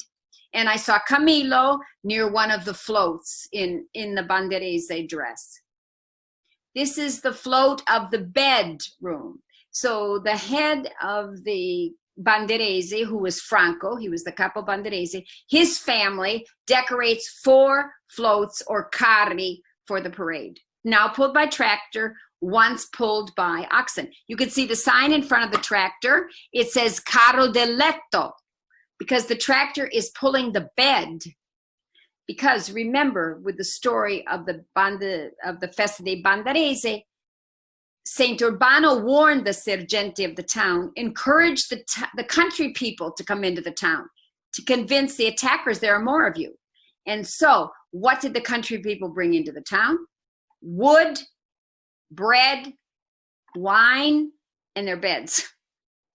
And I saw Camillo near one of the floats in the banderese dress. This is the float of the bedroom. So the head of the banderese, who was Franco, he was the capo banderese, his family decorates 4 floats or carri for the parade. Now pulled by tractor, once pulled by oxen. You can see the sign in front of the tractor. It says carro del letto, because the tractor is pulling the bed. Because remember, with the story of the Festa dei Banderese, Saint Urbano warned the sergente of the town, encouraged the country people to come into the town, to convince the attackers there are more of you. And so, what did the country people bring into the town? Wood, bread, wine, and their beds.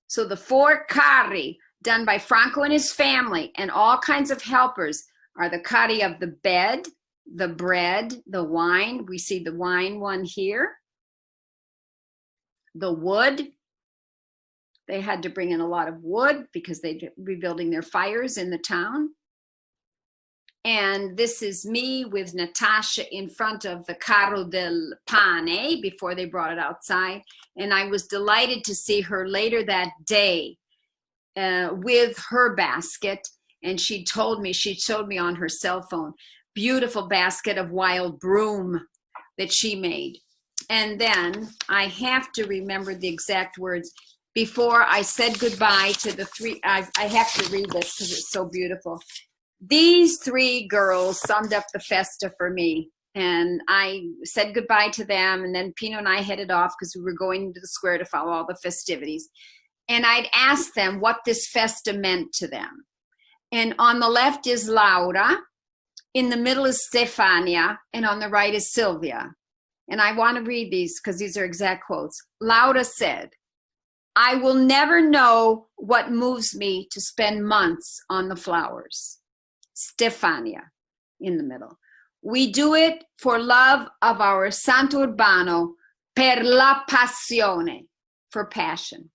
So the 4 carri done by Franco and his family and all kinds of helpers are the carri of the bed, the bread, the wine. We see the wine one here. The wood. They had to bring in a lot of wood because they'd be building their fires in the town. And this is me with Natasha in front of the carro del pane before they brought it outside. And I was delighted to see her later that day with her basket. And she showed me on her cell phone, beautiful basket of wild broom that she made. And then I have to remember the exact words. Before I said goodbye to the three, I have to read this because it's so beautiful. These three girls summed up the festa for me. And I said goodbye to them. And then Pino and I headed off because we were going to the square to follow all the festivities. And I'd asked them what this festa meant to them. And on the left is Laura. In the middle is Stefania. And on the right is Sylvia. And I want to read these because these are exact quotes. Laura said, "I will never know what moves me to spend months on the flowers." Stefania, in the middle. "We do it for love of our Santo Urbano, per la passione, for passion."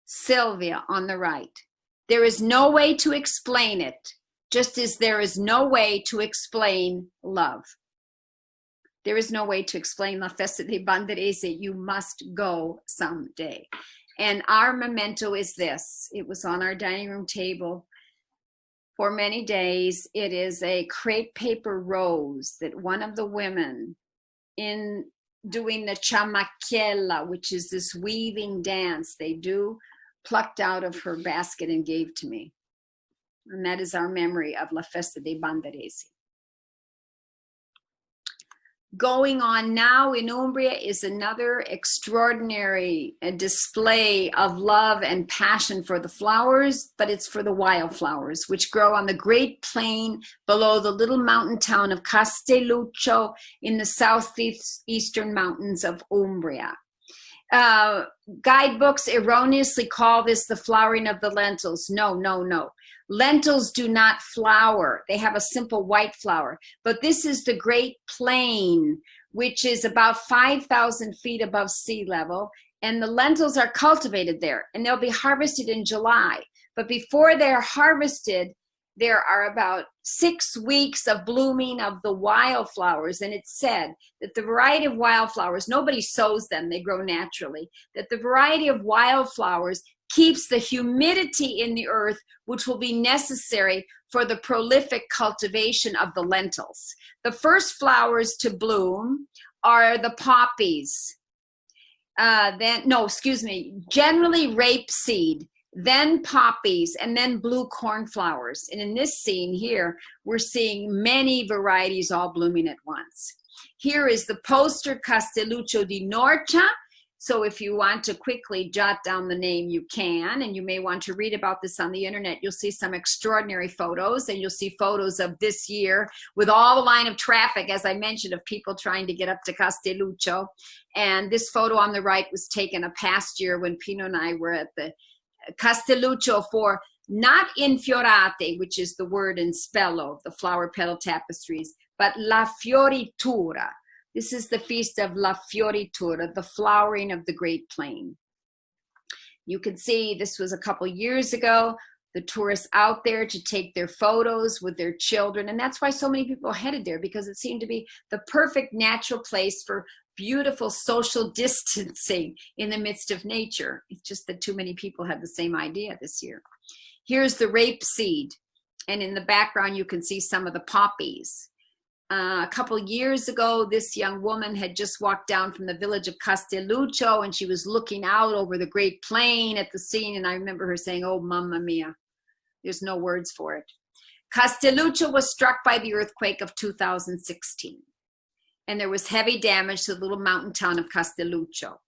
Sylvia, on the right. "There is no way to explain it, just as there is no way to explain love." There is no way to explain La Festa dei Banderesi. You must go someday. And our memento is this. It was on our dining room table for many days. It is a crepe paper rose that one of the women in doing the ciamacchiella, which is this weaving dance they do, plucked out of her basket and gave to me. And that is our memory of La Festa dei Banderesi. Going on now in Umbria is another extraordinary display of love and passion for the flowers, but it's for the wildflowers, which grow on the great plain below the little mountain town of Castelluccio in the southeastern mountains of Umbria. Guidebooks erroneously call this the flowering of the lentils. No, no, no. Lentils do not flower. They have a simple white flower. But this is the Great Plain, which is about 5,000 feet above sea level. And the lentils are cultivated there. And they'll be harvested in July. But before they're harvested, there are about 6 weeks of blooming of the wildflowers. And it's said that the variety of wildflowers, nobody sows them, they grow naturally, that the variety of wildflowers keeps the humidity in the earth, which will be necessary for the prolific cultivation of the lentils. The first flowers to bloom are the poppies. Generally rapeseed, then poppies, and then blue cornflowers. And in this scene here, we're seeing many varieties all blooming at once. Here is the poster Castelluccio di Norcia. So if you want to quickly jot down the name, you can, and you may want to read about this on the internet. You'll see some extraordinary photos, and you'll see photos of this year with all the line of traffic, as I mentioned, of people trying to get up to Castelluccio. And this photo on the right was taken a past year when Pino and I were at the Castelluccio for not infiorate, which is the word in Spello, the flower petal tapestries, but la fioritura. This is the feast of La Fioritura, the flowering of the Great Plain. You can see this was a couple years ago, the tourists out there to take their photos with their children. And that's why so many people headed there, because it seemed to be the perfect natural place for beautiful social distancing in the midst of nature. It's just that too many people had the same idea this year. Here's the rapeseed. And in the background, you can see some of the poppies. A couple years ago, this young woman had just walked down from the village of Castelluccio, and she was looking out over the Great Plain at the scene, and I remember her saying, "Oh, mamma mia." There's no words for it. Castelluccio was struck by the earthquake of 2016, and there was heavy damage to the little mountain town of Castelluccio.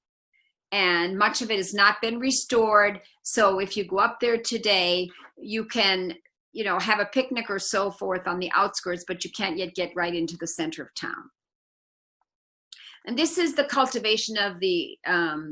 And much of it has not been restored, so if you go up there today, you can have a picnic or so forth on the outskirts, but you can't yet get right into the center of town. And this is the cultivation of the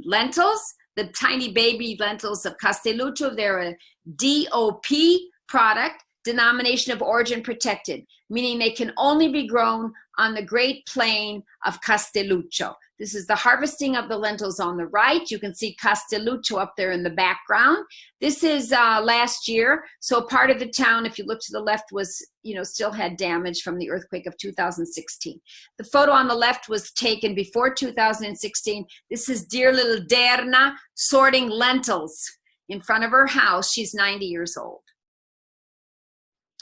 lentils, the tiny baby lentils of Castelluccio. They're a DOP product, denomination of origin protected, meaning they can only be grown on the Great Plain of Castelluccio. This is the harvesting of the lentils on the right. You can see Castelluccio up there in the background. This is last year. So part of the town, if you look to the left, was, still had damage from the earthquake of 2016. The photo on the left was taken before 2016. This is dear little Derna sorting lentils in front of her house. She's 90 years old.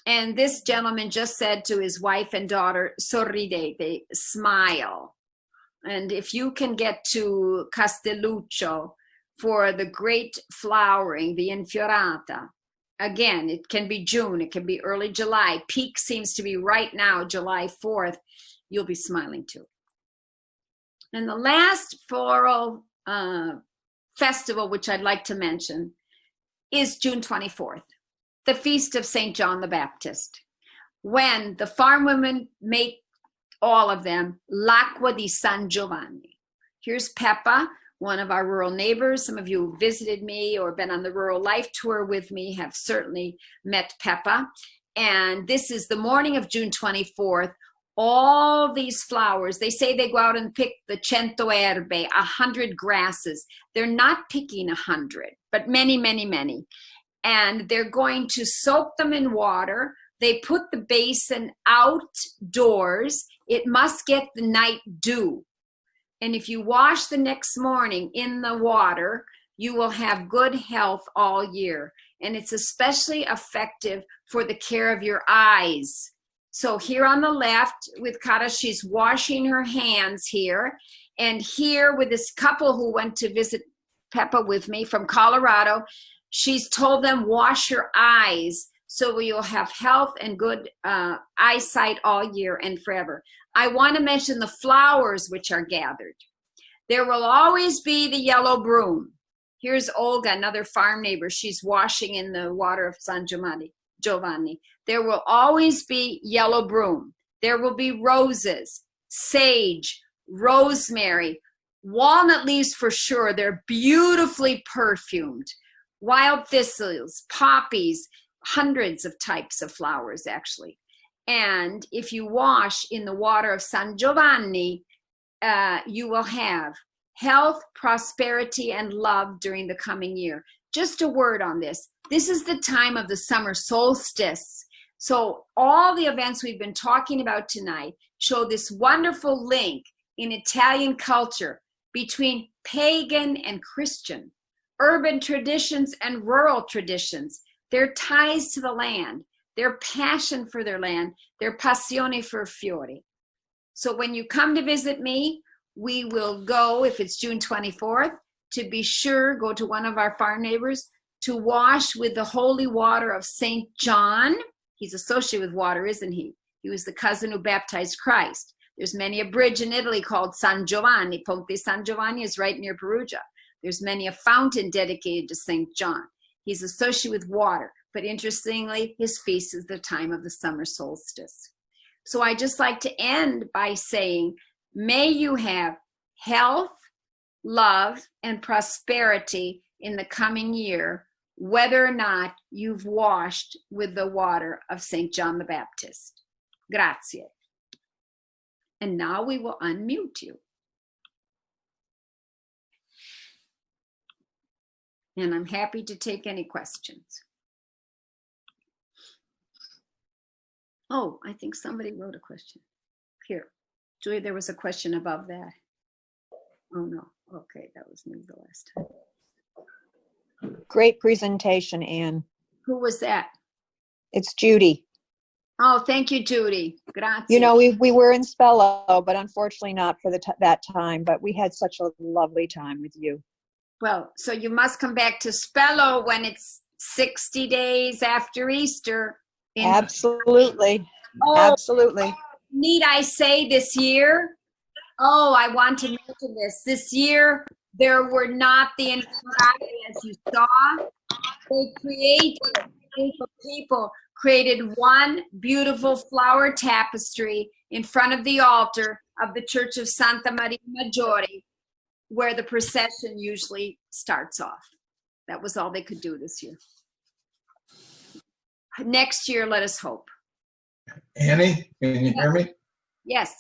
And this gentleman just said to his wife and daughter, sorridete, smile. And if you can get to Castelluccio for the great flowering, the Infiorata, again, it can be June, it can be early July. Peak seems to be right now, July 4th. You'll be smiling too. And the last floral festival, which I'd like to mention, is June 24th, the Feast of St. John the Baptist, when the farm women make, all of them, l'acqua di San Giovanni. Here's Peppa, one of our rural neighbors. Some of you who visited me or been on the Rural Life Tour with me have certainly met Peppa. And this is the morning of June 24th. All these flowers, they say they go out and pick the 100 erbe, 100 grasses. They're not picking 100, but many, many, many. And they're going to soak them in water. They put the basin outdoors. It must get the night dew. And if you wash the next morning in the water, you will have good health all year. And it's especially effective for the care of your eyes. So here on the left with Kara, she's washing her hands here. And here with this couple who went to visit Peppa with me from Colorado, she's told them wash your eyes so you'll have health and good eyesight all year and forever. I want to mention the flowers which are gathered. There will always be the yellow broom. Here's Olga, another farm neighbor. She's washing in the water of San Giovanni. There will always be yellow broom. There will be roses, sage, rosemary, walnut leaves for sure. They're beautifully perfumed. Wild thistles, poppies, hundreds of types of flowers actually. And if you wash in the water of San Giovanni, you will have health, prosperity, and love during the coming year. Just a word on this. This is the time of the summer solstice. So all the events we've been talking about tonight show this wonderful link in Italian culture between pagan and Christian, urban traditions and rural traditions, their ties to the land, their passion for their land, their passione for fiori. So when you come to visit me, we will go, if it's June 24th, to be sure, go to one of our farm neighbors to wash with the holy water of St. John. He's associated with water, isn't he? He was the cousin who baptized Christ. There's many a bridge in Italy called San Giovanni. Ponte San Giovanni is right near Perugia. There's many a fountain dedicated to St. John. He's associated with water, but interestingly, his feast is the time of the summer solstice. So I just like to end by saying, may you have health, love, and prosperity in the coming year, whether or not you've washed with the water of St. John the Baptist. Grazie. And now we will unmute you. And I'm happy to take any questions. Oh, I think somebody wrote a question. Here, Julia, there was a question above that. Oh no, okay, that was me the last time. Great presentation, Anne. Who was that? It's Judy. Oh, thank you, Judy. Grazie. You know, we were in Spello, but unfortunately not for that time, but we had such a lovely time with you. Well, so you must come back to Spello when it's 60 days after Easter. Absolutely. Oh, absolutely. Need I say this year? Oh, I want to mention this. This year, there were not the Infiorati as you saw. They created, a group of people created one beautiful flower tapestry in front of the altar of the Church of Santa Maria Maggiore, where the procession usually starts off. That was all they could do this year. Next year, let us hope. Annie, can you hear me? Yes.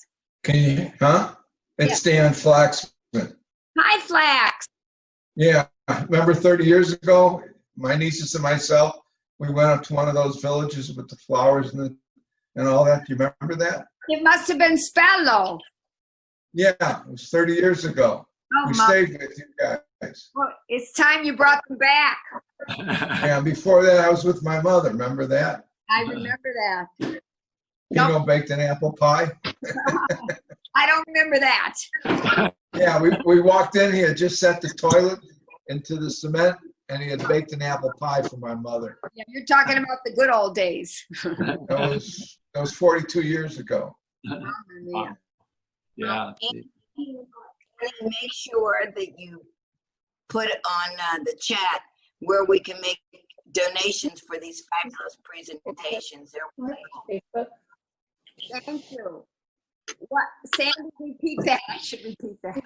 Can you, huh? It's Dan Flaxman. Hi, Flax. Yeah, remember 30 years ago, my nieces and myself, we went up to one of those villages with the flowers and all that. Do you remember that? It must have been Spello. Yeah, it was 30 years ago. Oh, we stayed with you guys. Well, it's time you brought them back. Yeah, before that, I was with my mother. Remember that? I remember that. You know, baked an apple pie. I don't remember that. Yeah, we walked in, he had just set the toilet into the cement, and he had baked an apple pie for my mother. Yeah, you're talking about the good old days. That was 42 years ago. Yeah. Yeah. Make sure that you put on the chat where we can make donations for these fabulous presentations. They're wonderful. Facebook. Thank you. What, Sandy, repeat that. I should repeat that.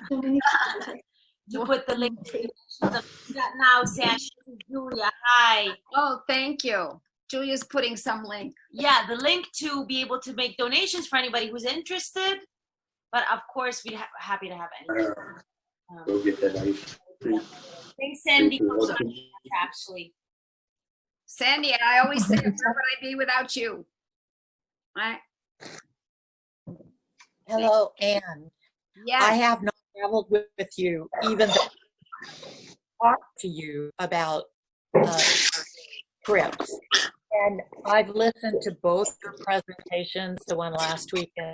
To put the link to that now, Sandy. This is Julia. Hi. Oh, thank you. Julia's putting some link. Yeah, the link to be able to make donations for anybody who's interested. But of course, we'd happy to have anyone. Go get that ice. Thanks, Sandy. Actually. Sandy, I always say, where would I be without you? Hello, Anne. Yes. I have not traveled with you, even though I talked to you about trips. And I've listened to both your presentations, the one last week and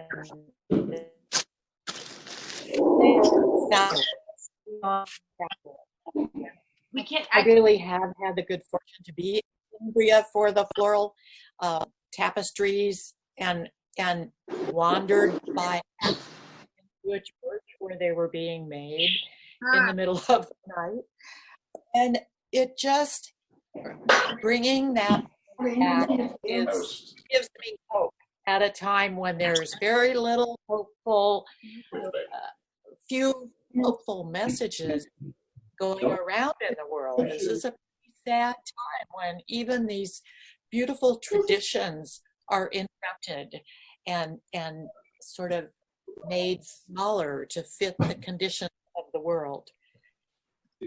I really have had the good fortune to be in Umbria for the floral tapestries and wandered by to a church where they were being made in the middle of the night. And it just, bringing that back gives me hope at a time when there's very little hopeful, few hopeful messages going around in the world. This is a sad time when even these beautiful traditions are interrupted and sort of made smaller to fit the conditions of the world.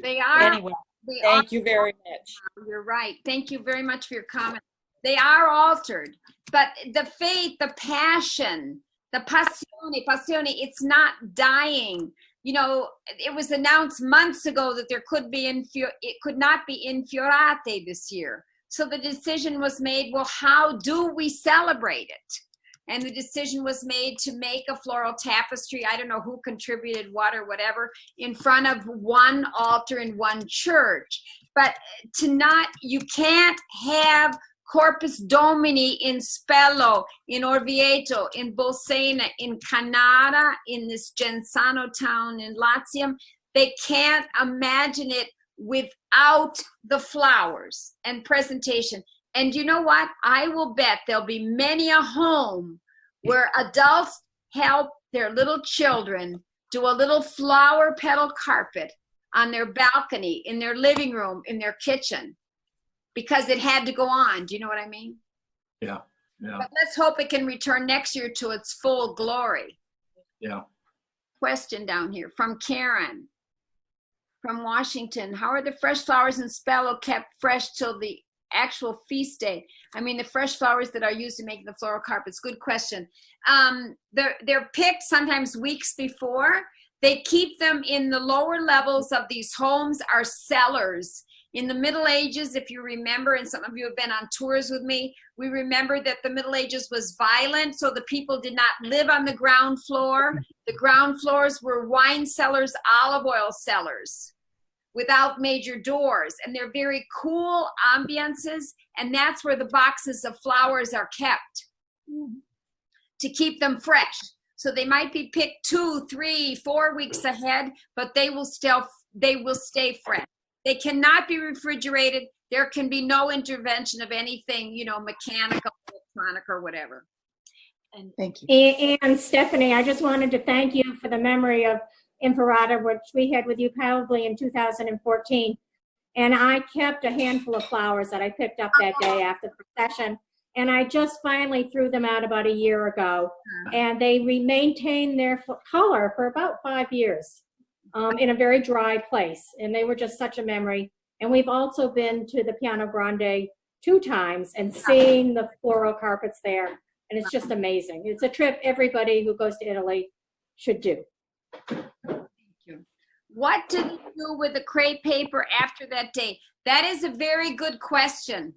They are. Anyway, thank you very much. You're right. Thank you very much for your comment. They are altered, but the faith, the passion, the passione, it's not dying. You know, it was announced months ago that there could be it could not be Infiorate this year. So the decision was made, well, how do we celebrate it? And the decision was made to make a floral tapestry. I don't know who contributed what or whatever, in front of one altar in one church. But you can't have Corpus Domini in Spello, in Orvieto, in Bolsena, in Canara, in this Genzano town in Latium. They can't imagine it without the flowers and presentation. And you know what? I will bet there'll be many a home where adults help their little children do a little flower petal carpet on their balcony, in their living room, in their kitchen, because it had to go on. Do you know what I mean? Yeah. Yeah. But let's hope it can return next year to its full glory. Yeah. Question down here from Karen from Washington. How are the fresh flowers in Spello kept fresh till the actual feast day? I mean, the fresh flowers that are used to make the floral carpets. Good question. They're picked sometimes weeks before. They keep them in the lower levels of these homes are cellars. In the Middle Ages, if you remember, and some of you have been on tours with me, we remember that the Middle Ages was violent, so the people did not live on the ground floor. The ground floors were wine cellars, olive oil cellars, without major doors. And they're very cool ambiances, and that's where the boxes of flowers are kept to keep them fresh. So they might be picked 2, 3, 4 weeks ahead, but they will stay fresh. They cannot be refrigerated. There can be no intervention of anything, you know, mechanical, electronic, or whatever. And Thank you. And Stephanie, I just wanted to thank you for the memory of Inferrata, which we had with you probably in 2014. And I kept a handful of flowers that I picked up that day after the procession. And I just finally threw them out about a year ago. And they maintained their color for about 5 years in a very dry place. And they were just such a memory. And we've also been to the Piano Grande 2 times and seeing the floral carpets there. And it's just amazing. It's a trip everybody who goes to Italy should do. Thank you. What did you do with the crepe paper after that day? That is a very good question.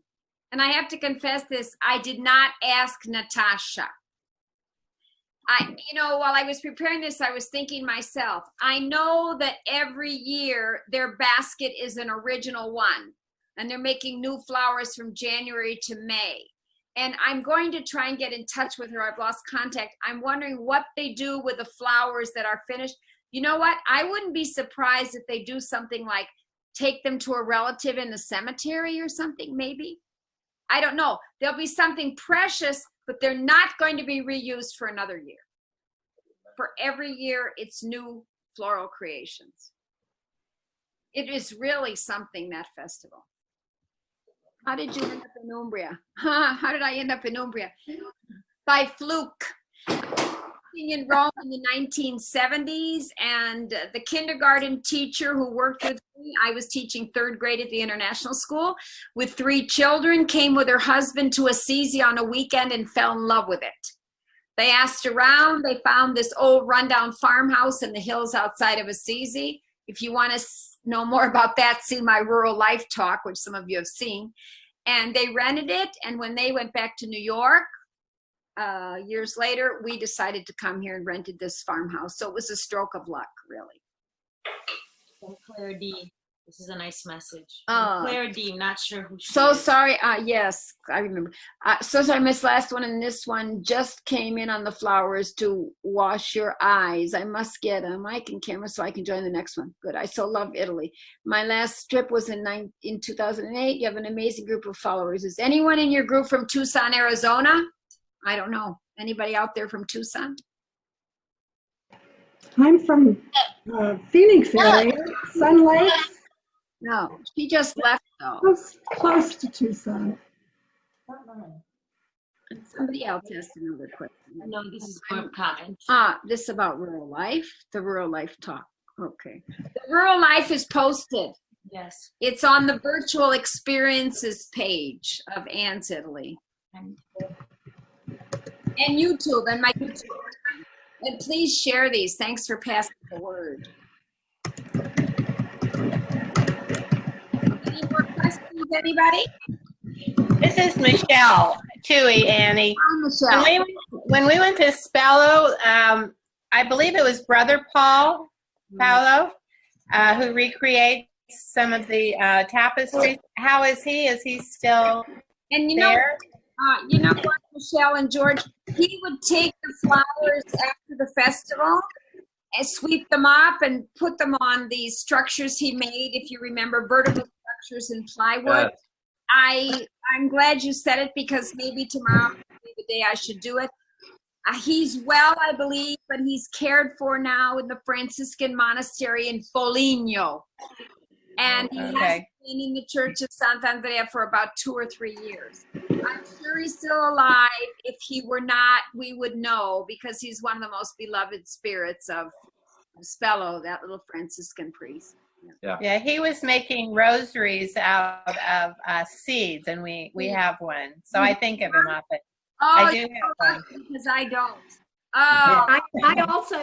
And I have to confess this, I did not ask Natasha. While I was preparing this, I was thinking myself, I know that every year their basket is an original one, and they're making new flowers from January to May. And I'm going to try and get in touch with her. I've lost contact. I'm wondering what they do with the flowers that are finished. You know what? I wouldn't be surprised if they do something like take them to a relative in the cemetery or something, maybe. I don't know. There'll be something precious, but they're not going to be reused for another year. For every year, it's new floral creations. It is really something, that festival. How did you end up in Umbria? How did I end up in Umbria? By fluke. In Rome in the 1970s, and the kindergarten teacher who worked with me, I was teaching 3rd grade at the international school with 3 children, came with her husband to Assisi on a weekend and fell in love with it. They asked around, they found this old rundown farmhouse in the hills outside of Assisi. If you want to know more about that, see my rural life talk, which some of you have seen. And they rented it, and when they went back to New York, years later, we decided to come here and rented this farmhouse. So it was a stroke of luck, really. From Claire D. This is a nice message. From Claire D. Not sure who she So is. sorry. Yes, I remember. So sorry, I missed last one, and this one just came in on the flowers to wash your eyes. I must get a mic and camera so I can join the next one. Good. I so love Italy. My last trip was in 2008. You have an amazing group of followers. Is anyone in your group from Tucson, Arizona? I don't know. Anybody out there from Tucson? I'm from Phoenix area, Sun Lakes, No, she just left though. close to Tucson. Somebody else asked another question. No, this is more comment. This is about rural life, the rural life talk. Okay. The rural life is posted. Yes. It's on the virtual experiences page of Anne's Italy. And YouTube, and my YouTube. And please share these. Thanks for passing the word. Any more questions, anybody? This is Michelle Chewy, Annie. Hi, Michelle. When we went to Spello, I believe it was Brother Paolo, who recreates some of the tapestries. How is he? Is he still And there? You know what, Michelle and George? He would take the flowers after the festival and sweep them up and put them on these structures he made, if you remember, vertical structures in plywood. Yes. I'm glad you said it, because maybe tomorrow will be the day I should do it. He's well, I believe, but he's cared for now in the Franciscan monastery in Foligno. And he has been in the Church of Sant'Andrea for about 2 or 3 years. I'm sure he's still alive. If he were not, we would know, because he's one of the most beloved spirits of Spello, that little Franciscan priest. Yeah, he was making rosaries out of seeds, and we have one. So I think of him often. I do have one. Because I don't. I also,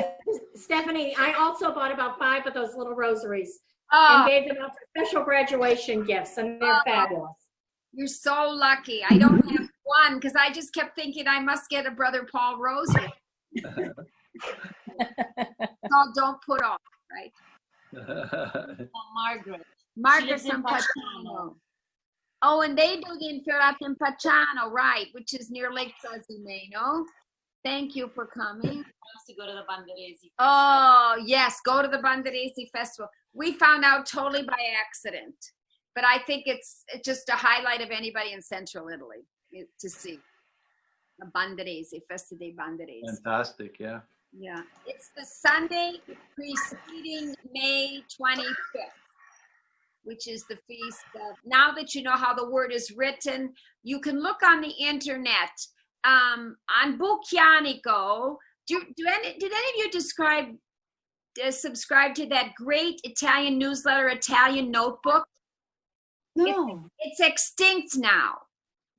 Stephanie, I also bought about 5 of those little rosaries and gave them out for special graduation gifts, and they're fabulous. You're so lucky. I don't have one, because I just kept thinking I must get a Brother Paul rosary. So don't put off, right? Margaret. Margaret in Pacciano. Oh, and they do the Infiorata in Pacciano, right, which is near Lake Trasimeno. Thank you for coming. Wants to go to the Banderesi. Oh, yes, go to the Banderesi Festival. We found out totally by accident, but I think it's just a highlight of anybody in Central Italy to see. The Banderesi, Festa dei Banderesi. Fantastic, yeah. Yeah, it's the Sunday preceding May 25th, which is the feast of, now that you know how the word is written, you can look on the internet on Bucchianico. Did any of you subscribe to that great Italian newsletter, Italian Notebook? No. It's extinct now,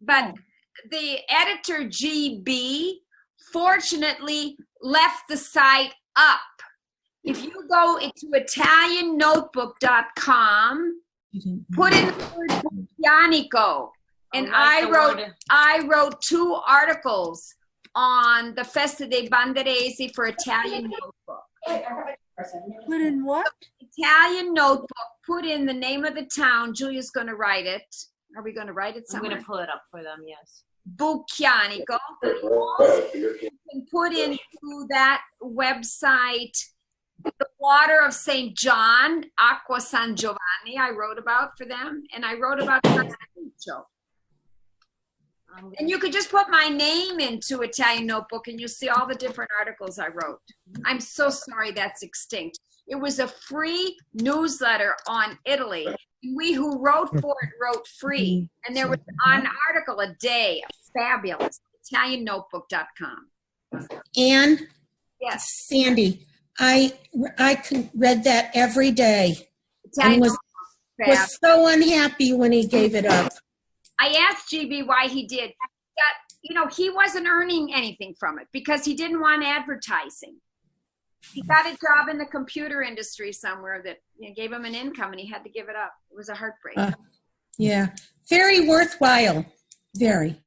but the editor, GB, fortunately left the site up. If you go into ItalianNotebook.com, put in the word Bucchianico, and I wrote 2 articles on the Festa dei Banderesi for Italian notebook. Put in what? Italian notebook, put in the name of the town. Julia's going to write it. Are we going to write it I'm somewhere? going to pull it up for them, yes. Bucchianico. Also, you can put into that website the water of St. John, Acqua San Giovanni, I wrote about for them, and I wrote about Castelluccio. And you could just put my name into Italian Notebook and you'll see all the different articles I wrote. I'm so sorry that's extinct. It was a free newsletter on Italy. We who wrote for it wrote free. And there was an article a day, fabulous, ItalianNotebook.com. And Yes. Sandy, I read that every day and was so unhappy when he gave it up. I asked GB why he did. He wasn't earning anything from it because he didn't want advertising. He got a job in the computer industry somewhere that gave him an income, and he had to give it up. It was a heartbreak. Yeah, very worthwhile. Very.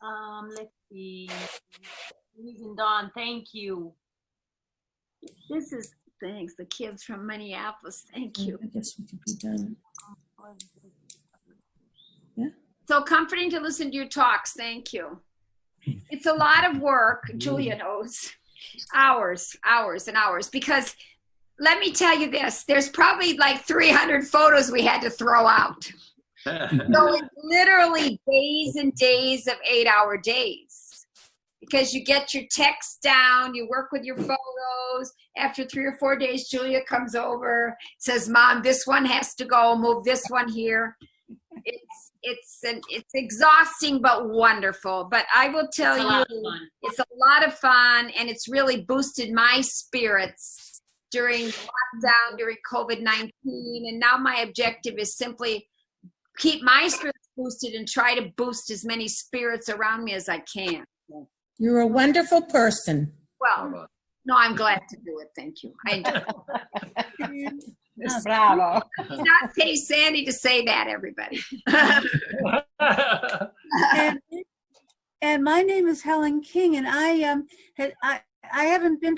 Let's see. Louise and Dawn, thank you. This is thanks. The kids from Minneapolis. Thank you. I guess we could be done. So comforting to listen to your talks. Thank you. It's a lot of work. Julia knows. Hours and hours. Because let me tell you this, there's probably like 300 photos we had to throw out. So it's literally days and days of 8-hour days. Because you get your text down, you work with your photos. After 3 or 4 days, Julia comes over, says, Mom, this one has to go, move this one here. It's exhausting but wonderful. But I will tell you, it's a lot of fun, and it's really boosted my spirits during lockdown, during COVID-19. And now my objective is simply keep my spirits boosted and try to boost as many spirits around me as I can. You're a wonderful person. Well, no, I'm glad to do it. Thank you. I enjoy it. Bravo. It's not pay Sandy to say that, everybody. And my name is Helen King, and I haven't been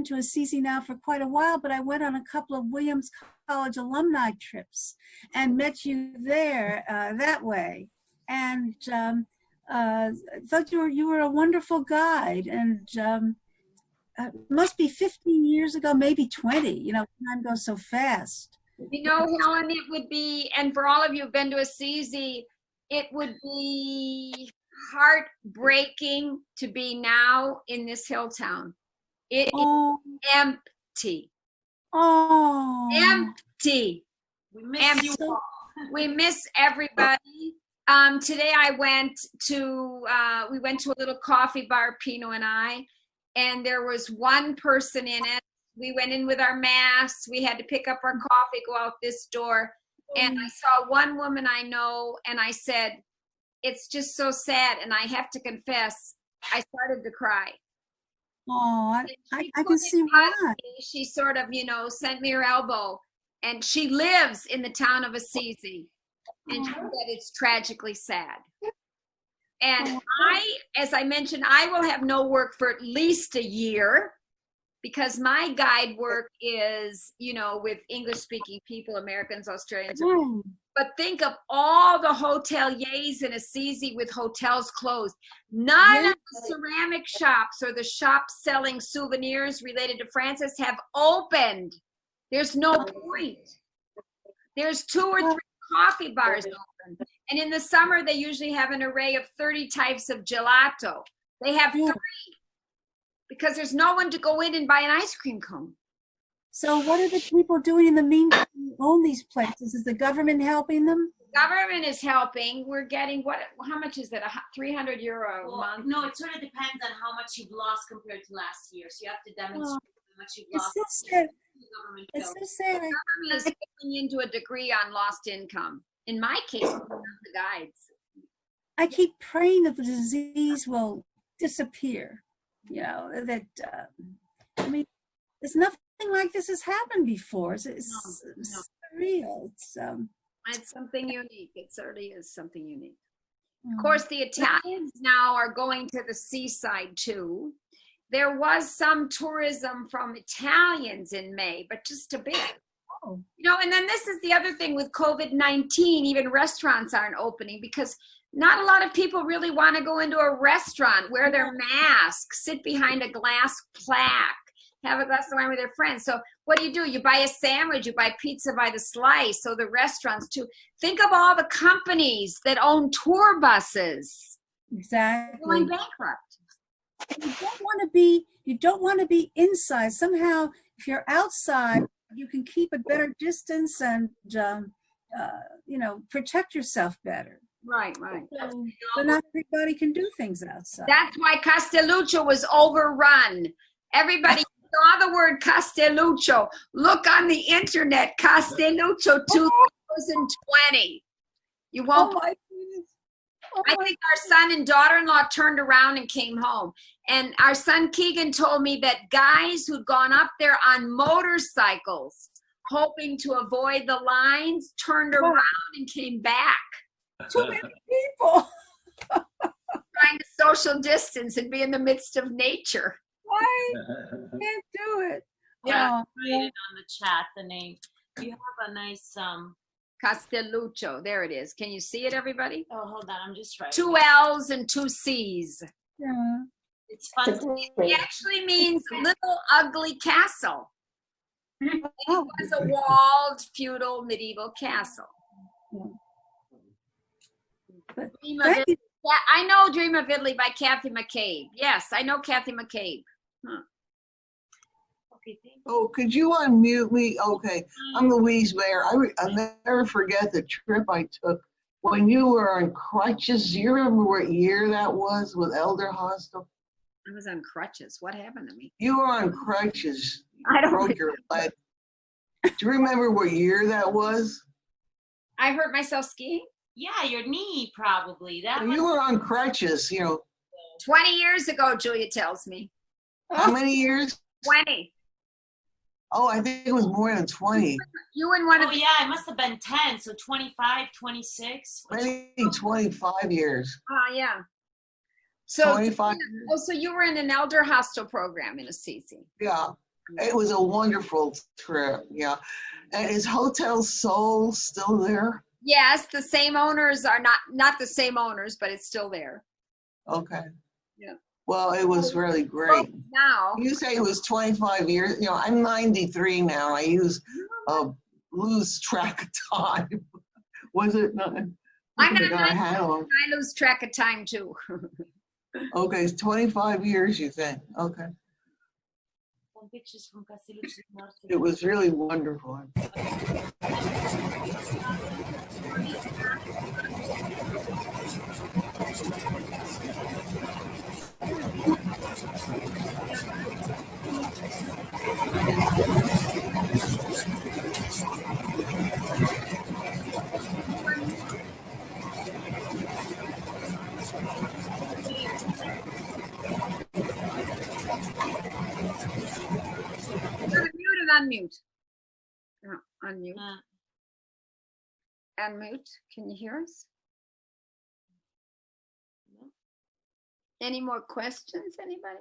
to Assisi now for quite a while, but I went on a couple of Williams College alumni trips and met you there that way, and thought you were a wonderful guide, and it must be 15 years ago, maybe 20. Time goes so fast. Helen, it would be, and for all of you who've been to Assisi, it would be heartbreaking to be now in this hill town. It is empty. Oh. Empty. We miss you all. We miss everybody. Today we went to a little coffee bar, Pino and I, and there was one person in it. We went in with our masks. We had to pick up our coffee, go out this door. And I saw one woman I know, and I said, it's just so sad. And I have to confess, I started to cry. Oh, I can see why. She sort of, sent me her elbow. And she lives in the town of Assisi. And she said it's tragically sad. And as I mentioned, I will have no work for at least a year because my guide work is, with English-speaking people, Americans, Australians. But think of all the hoteliers in Assisi with hotels closed. None of the ceramic shops or the shops selling souvenirs related to Francis have opened. There's no point. There's 2 or 3 coffee bars open. And in the summer, they usually have an array of 30 types of gelato. They have 3 because there's no one to go in and buy an ice cream cone. So what are the people doing in the meantime who own these places? Is the government helping them? The government is helping. We're getting, how much is that, €300 a month? No, it sort of depends on how much you've lost compared to last year. So you have to demonstrate how much you've lost. It's so sad. It's so sad. The government is going into a degree on lost income. In my case, the guides. I keep praying that the disease will disappear. There's nothing like this has happened before. It's surreal. It's something unique. It certainly is something unique. Of course, the Italians now are going to the seaside too. There was some tourism from Italians in May, but just a bit. Oh. You know, and then this is the other thing with COVID-19, even restaurants aren't opening because not a lot of people really want to go into a restaurant, wear their masks, sit behind a glass plaque, have a glass of wine with their friends. So what do? You buy a sandwich, you buy pizza by the slice. So the restaurants too. Think of all the companies that own tour buses. Exactly. Going bankrupt. You don't want to be inside. Somehow, if you're outside, you can keep a better distance and, protect yourself better. Right. So, but not everybody can do things outside. That's why Castelluccio was overrun. Everybody saw the word Castelluccio. Look on the internet, Castelluccio 2020. You won't. Oh my goodness. I think our son and daughter-in-law turned around and came home. And our son Keegan told me that guys who'd gone up there on motorcycles, hoping to avoid the lines, turned around and came back. Too many people. Trying to social distance and be in the midst of nature. I can't do it. Yeah, Oh. write it on the chat, the name. You have a nice Castelluccio. There it is. Can you see it, everybody? oh, hold on, I'm just writing. 2 L's and 2 C's. Yeah. It's fun. It actually means little ugly castle. It was a walled feudal medieval castle. Dream of Thank Italy. Yeah, I know Dream of Italy by Kathy McCabe. Yes, I know Kathy McCabe. Huh. Okay, thank you. Oh, could you unmute me? Okay, I'm Louise Mayer. I'll never forget the trip I took when you were on crutches. Do you remember what year that was with Elder Hostel? I was on crutches. What happened to me? You were on crutches. I don't Broke your leg. Do you remember what year that was? I hurt myself skiing? Yeah, your knee probably. That You were on crutches, 20 years ago, Julia tells me. How many years? 20. Oh, I think it was more than 20. You and one of Oh the yeah, it must have been 10, so 25, 26. Maybe 25 years. Oh, yeah. So, 25. so you were in an elder hostel program in Assisi. Yeah, it was a wonderful trip. Yeah, and is Hotel Seoul still there? Yes, the same owners are not the same owners, but it's still there. Okay. Yeah. Well, it was really great. Now, You say it was 25 years. I'm 93 now. I lose track of time. Was it not? I'm not I I lose track of time too. Okay, it's 25 years, you think? Okay. Some pictures from Castelluccio. It was really wonderful. Unmute. Oh, unmute. Unmute. Can you hear us? Any more questions, anybody?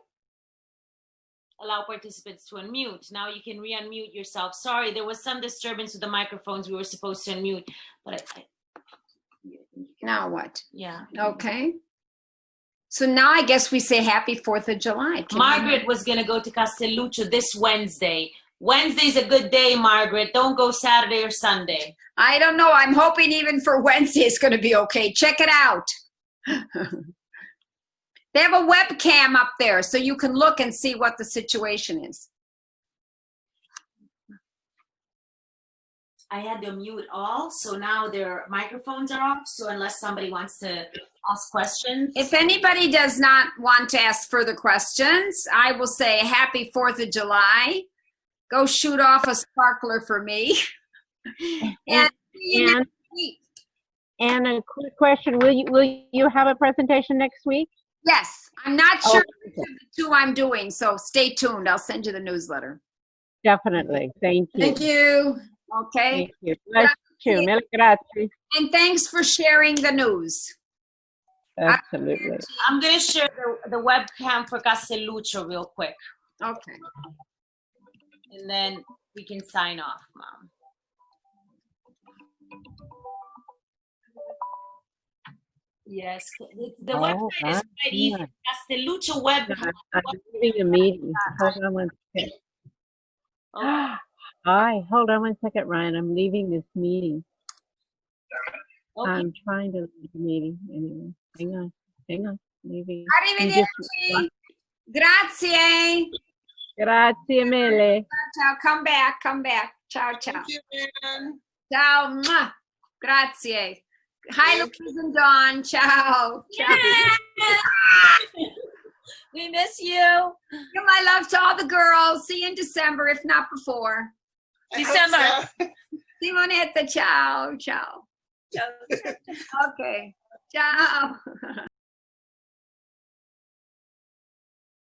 Allow participants to unmute. Now you can re-unmute yourself. Sorry, there was some disturbance with the microphones. We were supposed to unmute, but Now what? Yeah. Okay. So now I guess we say happy 4th of July. Margaret was going to go to Castelluccio this Wednesday. Wednesday's a good day, Margaret. Don't go Saturday or Sunday. I don't know. I'm hoping even for Wednesday it's going to be okay. Check it out. They have a webcam up there so you can look and see what the situation is. I had to mute all, so now their microphones are off. So unless somebody wants to ask questions. If anybody does not want to ask further questions, I will say happy 4th of July. Go shoot off a sparkler for me. And a quick question: Will you have a presentation next week? Yes, I'm not sure which of the 2 I'm doing, so stay tuned. I'll send you the newsletter. Definitely. Thank you. Thank you. Okay. Thank you. Bless you. Mille grazie. And thanks for sharing the news. Absolutely. I'm going to share the webcam for Castelluccio real quick. Okay. And then we can sign off, Mom. Yes, the website is quite easy. Castelluccio web. I'm leaving a meeting. Hold on one second. Okay. Hi, hold on one second, Ryan. I'm leaving this meeting. Okay. I'm trying to leave the meeting anyway. Hang on. Leaving. Arrivederci. Grazie. Grazie mille. Ciao. Come back. Ciao. Thank you, man. Ciao. Mwah. Grazie. Hi, Louise and Dawn. Ciao. We miss you. Give my love to all the girls. See you in December, if not before. December. Simonetta, ciao. Okay. Ciao.